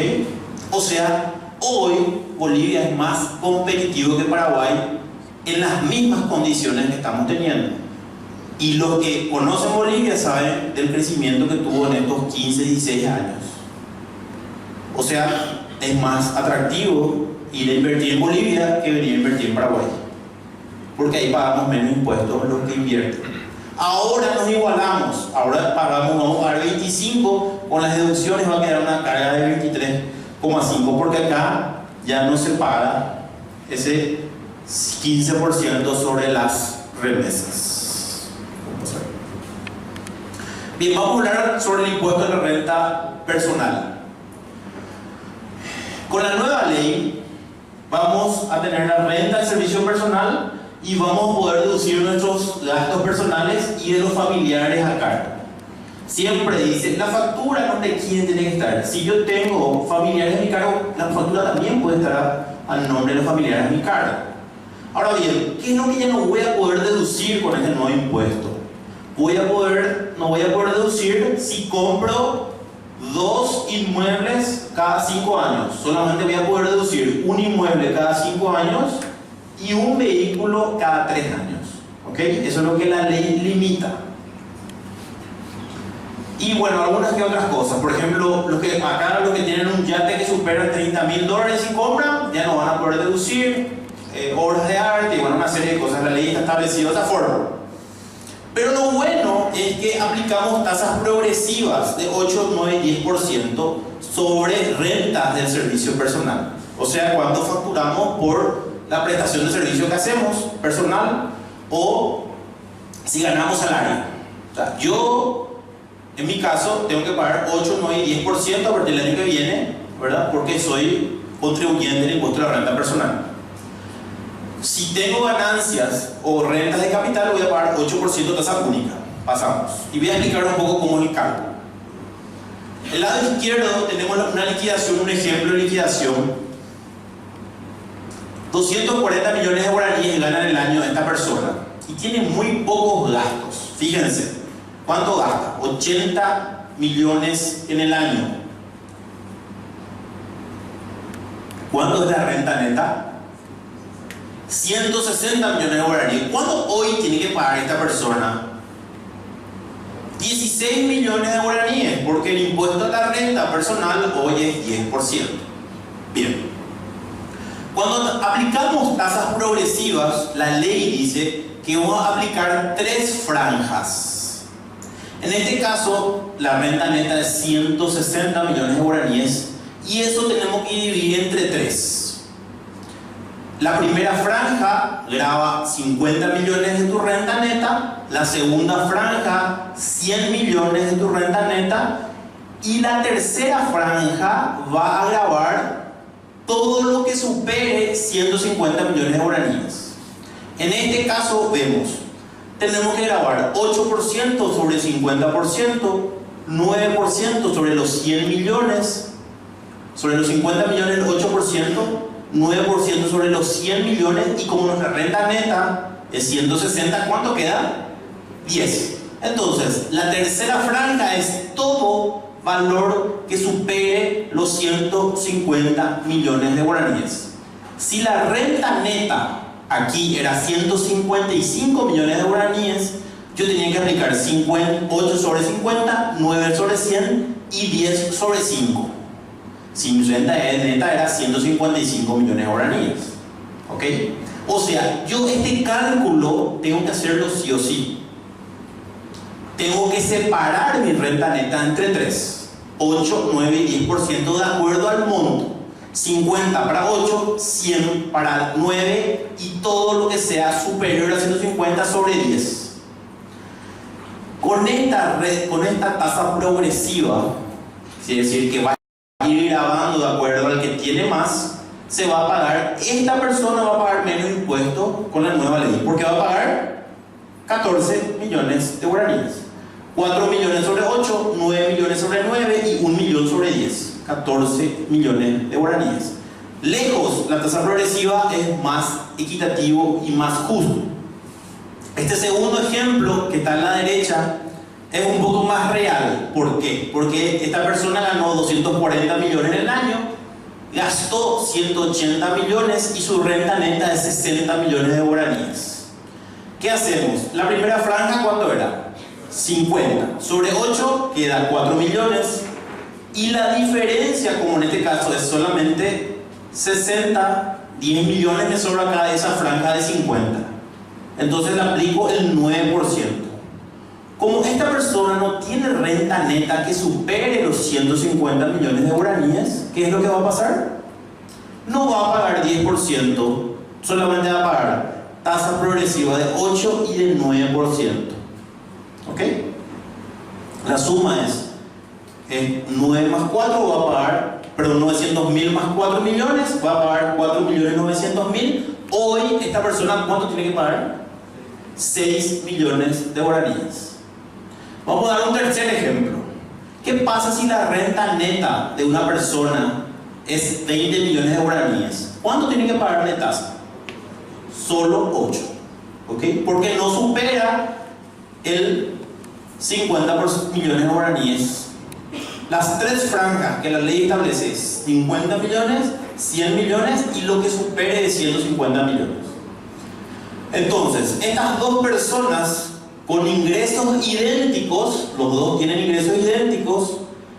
O sea, hoy Bolivia es más competitivo que Paraguay en las mismas condiciones que estamos teniendo. Y los que conocen Bolivia saben del crecimiento que tuvo en estos 15, 16 años. O sea, es más atractivo ir a invertir en Bolivia que venir a invertir en Paraguay, porque ahí pagamos menos impuestos los que invierten. Ahora nos igualamos, ahora vamos a pagar 25, con las deducciones va a quedar una carga de 23,5, porque acá ya no se paga ese 15% sobre las remesas. Bien, vamos a hablar sobre el impuesto de la renta personal. Con la nueva ley vamos a tener la renta del servicio personal y vamos a poder deducir nuestros gastos personales y de los familiares a cargo. Siempre dice, la factura ¿de quién tiene que estar? Si yo tengo familiares a mi cargo, la factura también puede estar al nombre de los familiares a mi cargo. Ahora bien, ¿qué es lo que ya no voy a poder deducir con este nuevo impuesto? No voy a poder deducir si compro 2 inmuebles cada 5 años. Solamente voy a poder deducir un inmueble cada 5 años y un vehículo cada 3 años. ¿Ok? Eso es lo que la ley limita. Y bueno, algunas que otras cosas. Por ejemplo, los que tienen un yate que supera $30,000 y compran, ya no van a poder deducir obras de arte y bueno, una serie de cosas. La ley está establecida de esa forma. Pero lo bueno es que aplicamos tasas progresivas de 8, 9 y 10% sobre rentas del servicio personal. O sea, cuánto facturamos por la prestación de servicio que hacemos personal, o si ganamos salario. O sea, yo, en mi caso, tengo que pagar 8, 9 y 10% a partir del año que viene, ¿verdad? Porque soy contribuyente del impuesto de la renta personal. Si tengo ganancias o rentas de capital, voy a pagar 8% tasa única. Pasamos. Y voy a explicar un poco cómo es el cálculo. El lado izquierdo tenemos una liquidación, un ejemplo de liquidación. 240 millones de guaraníes gana en el año esta persona y tiene muy pocos gastos. Fíjense, ¿cuánto gasta? 80 millones en el año. ¿Cuánto es la renta neta? 160 millones de guaraníes. ¿Cuánto hoy tiene que pagar esta persona? 16 millones de guaraníes, porque el impuesto a la renta personal hoy es 10%. Bien. Cuando aplicamos tasas progresivas, la ley dice que vamos a aplicar 3 franjas. En este caso, la renta neta es 160 millones de guaraníes y eso tenemos que dividir entre 3. La primera franja grava 50 millones de tu renta neta, la segunda franja 100 millones de tu renta neta y la tercera franja va a gravar todo lo que supere 150 millones de guaraníes. En este caso vemos, tenemos que grabar 8% sobre el 50%, 9% sobre los 100 millones, sobre los 50 millones el 8%, 9% sobre los 100 millones y como nuestra renta neta es 160, ¿cuánto queda? 10. Entonces, la tercera franja es todo valor que supere los 150 millones de guaraníes. Si la renta neta aquí era 155 millones de guaraníes, yo tenía que aplicar 8 sobre 50, 9 sobre 100 y 10 sobre 5. Si mi renta neta era 155 millones de guaraníes. ¿Ok? O sea, yo este cálculo tengo que hacerlo sí o sí. Tengo que separar mi renta neta entre 3. 8, 9 y 10% de acuerdo al monto. 50 para 8, 100 para 9 y todo lo que sea superior a 150 sobre 10. Con esta tasa progresiva, es decir, que va a ir grabando de acuerdo al que tiene más, se va a pagar, esta persona va a pagar menos impuestos con la nueva ley, porque va a pagar 14 millones de guaraníes. 4 millones sobre 8, 9 millones sobre 9 y 1 millón sobre 10. 14 millones de guaraníes. Lejos, la tasa progresiva es más equitativo y más justo. Este segundo ejemplo que está a la derecha es un poco más real. ¿Por qué? Porque esta persona ganó 240 millones en el año, gastó 180 millones y su renta neta es 60 millones de guaraníes. ¿Qué hacemos? La primera franja, ¿cuánto era? 50 sobre 8 queda 4 millones y la diferencia, como en este caso es solamente 60, 10 millones me sobra acá de esa franja de 50. Entonces le aplico el 9%. Como esta persona no tiene renta neta que supere los 150 millones de guaraníes, ¿qué es lo que va a pasar? No va a pagar 10%, solamente va a pagar tasa progresiva de 8 y de 9%. ¿Ok? La suma es 9 más 4 va a pagar, perdón, 900.000 más 4 millones, va a pagar 4.900.000. Hoy esta persona, ¿cuánto tiene que pagar? 6 millones de guaraníes. Vamos a dar un tercer ejemplo. ¿Qué pasa si la renta neta de una persona es 20 millones de guaraníes? ¿Cuánto tiene que pagar de tasa? Solo 8. ¿Ok? Porque no supera el 50 millones de guaraníes. Las 3 franjas que la ley establece es 50 millones, 100 millones y lo que supere de 150 millones. Entonces, estas dos personas con ingresos idénticos, los dos tienen ingresos idénticos,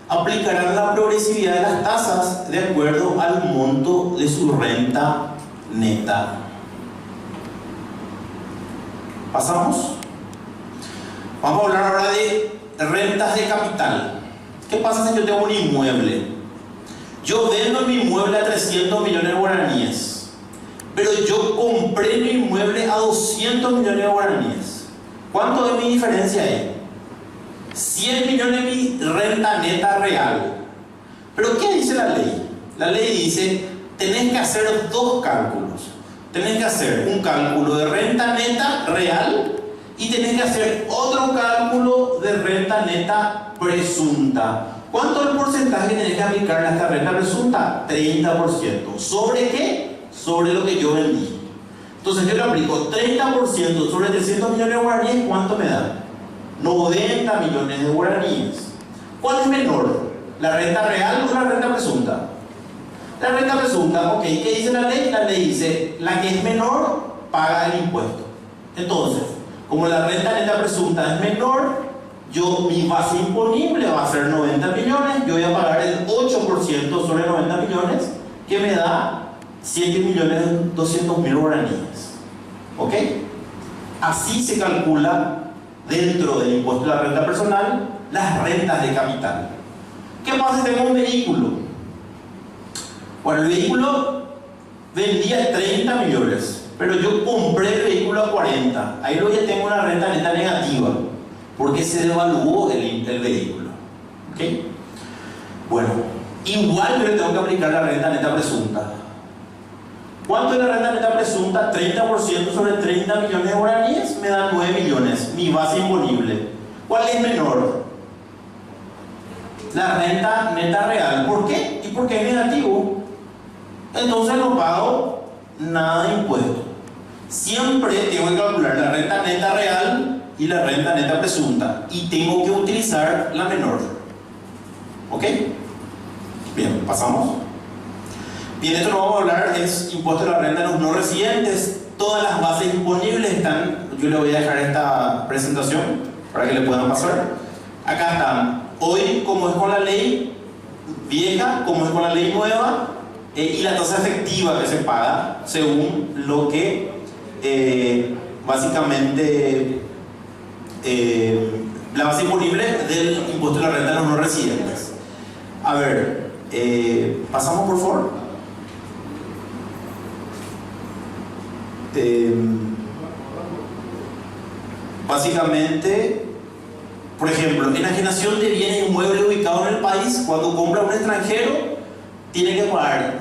aplicarán la progresividad de las tasas de acuerdo al monto de su renta neta. ¿Pasamos? Vamos a hablar ahora de rentas de capital. ¿Qué pasa si yo tengo un inmueble? Yo vendo mi inmueble a 300 millones de guaraníes, pero yo compré mi inmueble a 200 millones de guaraníes. ¿Cuánto de mi diferencia hay? 100 millones de mi renta neta real. ¿Pero qué dice la ley? La ley dice, tenés que hacer dos cálculos. tenés que hacer un cálculo de renta neta real y tenés que hacer otro cálculo de renta neta presunta. ¿Cuánto es el porcentaje que tenés que aplicar a esta renta presunta? 30%. ¿Sobre qué? Sobre lo que yo vendí. Entonces yo le aplico 30% sobre 300 millones de guaraníes. ¿Cuánto me da? 90 millones de guaraníes. ¿Cuál es menor? ¿La renta real o la renta presunta? La renta presunta, ok. ¿Qué dice la ley? La ley dice, la que es menor paga el impuesto. Entonces, como la renta neta presunta es menor, mi base imponible va a ser 90 millones, yo voy a pagar el 8% sobre 90 millones, que me da 7.200.000 guaraníes. ¿Ok? Así se calcula dentro del impuesto de la renta personal las rentas de capital. ¿Qué pasa si tengo un vehículo? Bueno, el vehículo vendía 30 millones, pero yo compré el vehículo a 40. Ahí luego ya tengo una renta neta negativa, porque se devaluó el vehículo. ¿Ok? Bueno, igual yo le tengo que aplicar la renta neta presunta. ¿Cuánto es la renta neta presunta? 30% sobre 30 millones de guaraníes me da 9 millones, mi base imponible. ¿Cuál es menor? La renta neta real. ¿Por qué? ¿Y por qué es negativo? Entonces no pago nada de impuesto. Siempre tengo que calcular la renta neta real y la renta neta presunta, y tengo que utilizar la menor. ¿Ok? Bien, pasamos. Bien, esto lo vamos a hablar, es impuesto a la renta de los no residentes. Todas las bases disponibles están, yo le voy a dejar esta presentación para que le puedan pasar. Acá están, hoy como es con la ley vieja, como es con la ley nueva, y la tasa efectiva que se paga según lo que básicamente la base imponible del impuesto de la renta de los no residentes. A ver, pasamos por favor. Básicamente, por ejemplo, enajenación de bienes inmuebles ubicados en el país, cuando compra un extranjero, tiene que pagar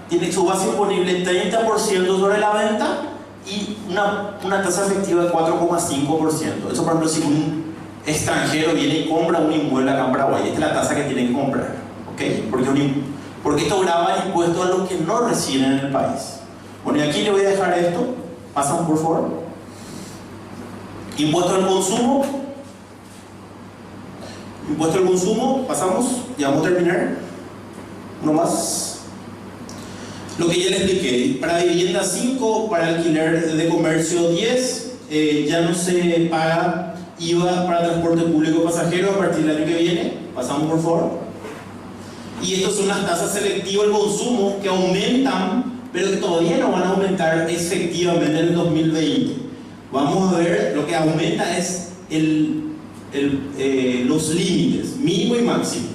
tiene su base imponible 30% sobre la venta y una tasa efectiva de 4,5%. Eso, por ejemplo, si un extranjero viene y compra un inmueble acá en Paraguay, esta es la tasa que tiene que comprar. ¿Ok? Porque esto grava el impuesto a los que no residen en el país. Bueno, y aquí le voy a dejar esto. Pasamos, por favor. Impuesto al consumo. Impuesto al consumo, pasamos, ya vamos a terminar. Uno más. Lo que ya les expliqué, para vivienda 5, para alquiler de comercio 10, ya no se paga IVA para transporte público pasajero a partir del año que viene. Pasamos, por favor. Y estas son las tasas selectivas del consumo que aumentan, pero que todavía no van a aumentar efectivamente en el 2020. Vamos a ver, lo que aumenta es los límites, mínimo y máximo.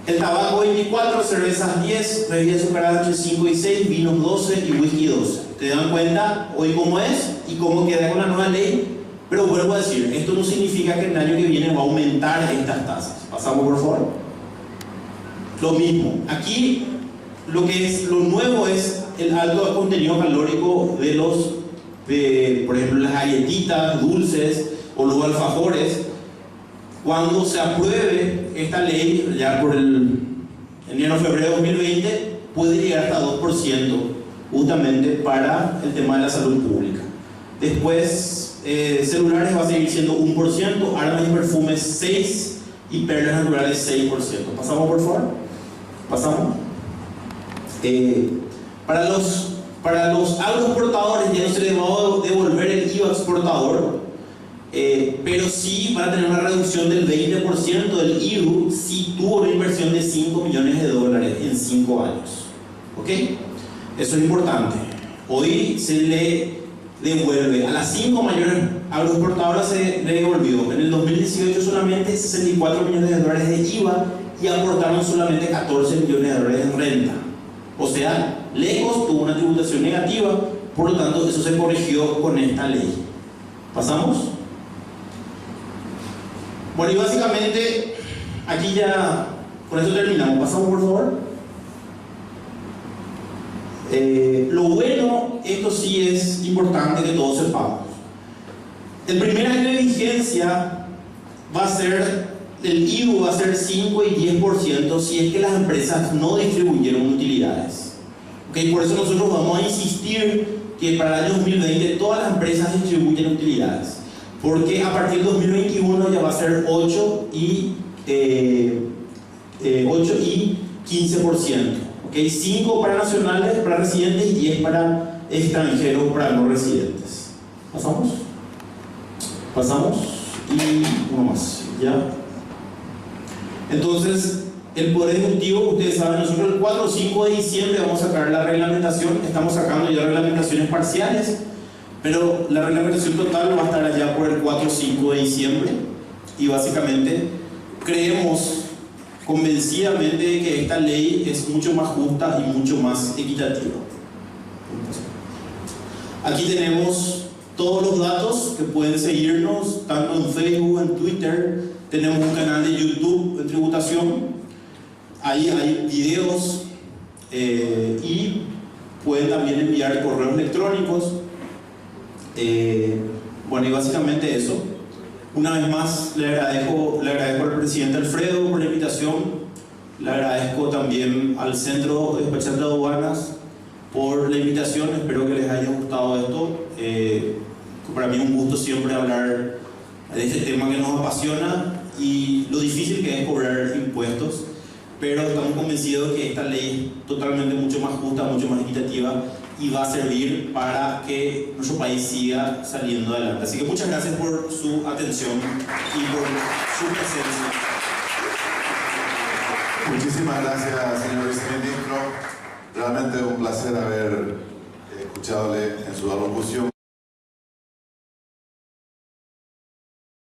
El tabaco 24, cervezas 10, bebidas azucaradas entre 5 y 6, vinos 12 y whisky 12. ¿Te dan cuenta hoy cómo es y cómo queda con la nueva ley? Pero vuelvo a decir, esto no significa que el año que viene va a aumentar estas tasas. Pasamos, por favor. Lo mismo, aquí lo nuevo es el alto contenido calórico de por ejemplo, las galletitas, dulces o los alfajores. Cuando se apruebe esta ley, ya por el enero-febrero de 2020, puede llegar hasta 2%, justamente para el tema de la salud pública. Después, celulares va a seguir siendo 1%, armas y perfumes 6% y perlas naturales 6%. Pasamos, por favor. Pasamos. Para los agroexportadores ya no se les va a devolver el IVA exportador, pero sí van a tener una reducción del 20% del IVU si tuvo una inversión de $5 millones en 5 años. ¿Ok? Eso es importante. Hoy se le devuelve a las 5 mayores agroexportadoras, se le devolvió en el 2018 solamente $64 millones de IVA y aportaron solamente $14 millones en renta. O sea, lejos tuvo una tributación negativa, por lo tanto eso se corrigió con esta ley. ¿Pasamos? Bueno, y básicamente aquí ya con eso terminamos. Pasamos, por favor. Lo bueno esto sí es importante que todos sepamos. El primer año de vigencia va a ser, el IVU va a ser 5 y 10% si es que las empresas no distribuyeron utilidades. ¿Okay? Por eso nosotros vamos a insistir que para el año 2020 todas las empresas distribuyen utilidades. Porque a partir del 2021 ya va a ser 8 y 15%. ¿Okay? 5 para nacionales, para residentes, y 10 para extranjeros, para no residentes. ¿Pasamos? Pasamos. Y uno más. ¿Ya? Entonces, el Poder Ejecutivo, ustedes saben, nosotros el 4 o 5 de diciembre vamos a sacar la reglamentación. Estamos sacando ya reglamentaciones parciales, pero la reglamentación total va a estar allá por el 4 o 5 de diciembre. Y básicamente creemos convencidamente de que esta ley es mucho más justa y mucho más equitativa. Aquí tenemos todos los datos que pueden seguirnos, tanto en Facebook, en Twitter. Tenemos un canal de YouTube en tributación. Ahí hay videos y pueden también enviar correos electrónicos. Bueno, y básicamente eso. Una vez más le agradezco al presidente Alfredo por la invitación. Le agradezco también al Centro Despachante de Aduanas por la invitación. Espero que les haya gustado esto. Para mí es un gusto siempre hablar de este tema que nos apasiona y lo difícil que es cobrar impuestos, pero estamos convencidos que esta ley es totalmente mucho más justa, mucho más equitativa y va a servir para que nuestro país siga saliendo adelante. Así que muchas gracias por su atención y por su presencia. Muchísimas gracias, señor viceministro. Realmente un placer haber escuchadole en su alocución.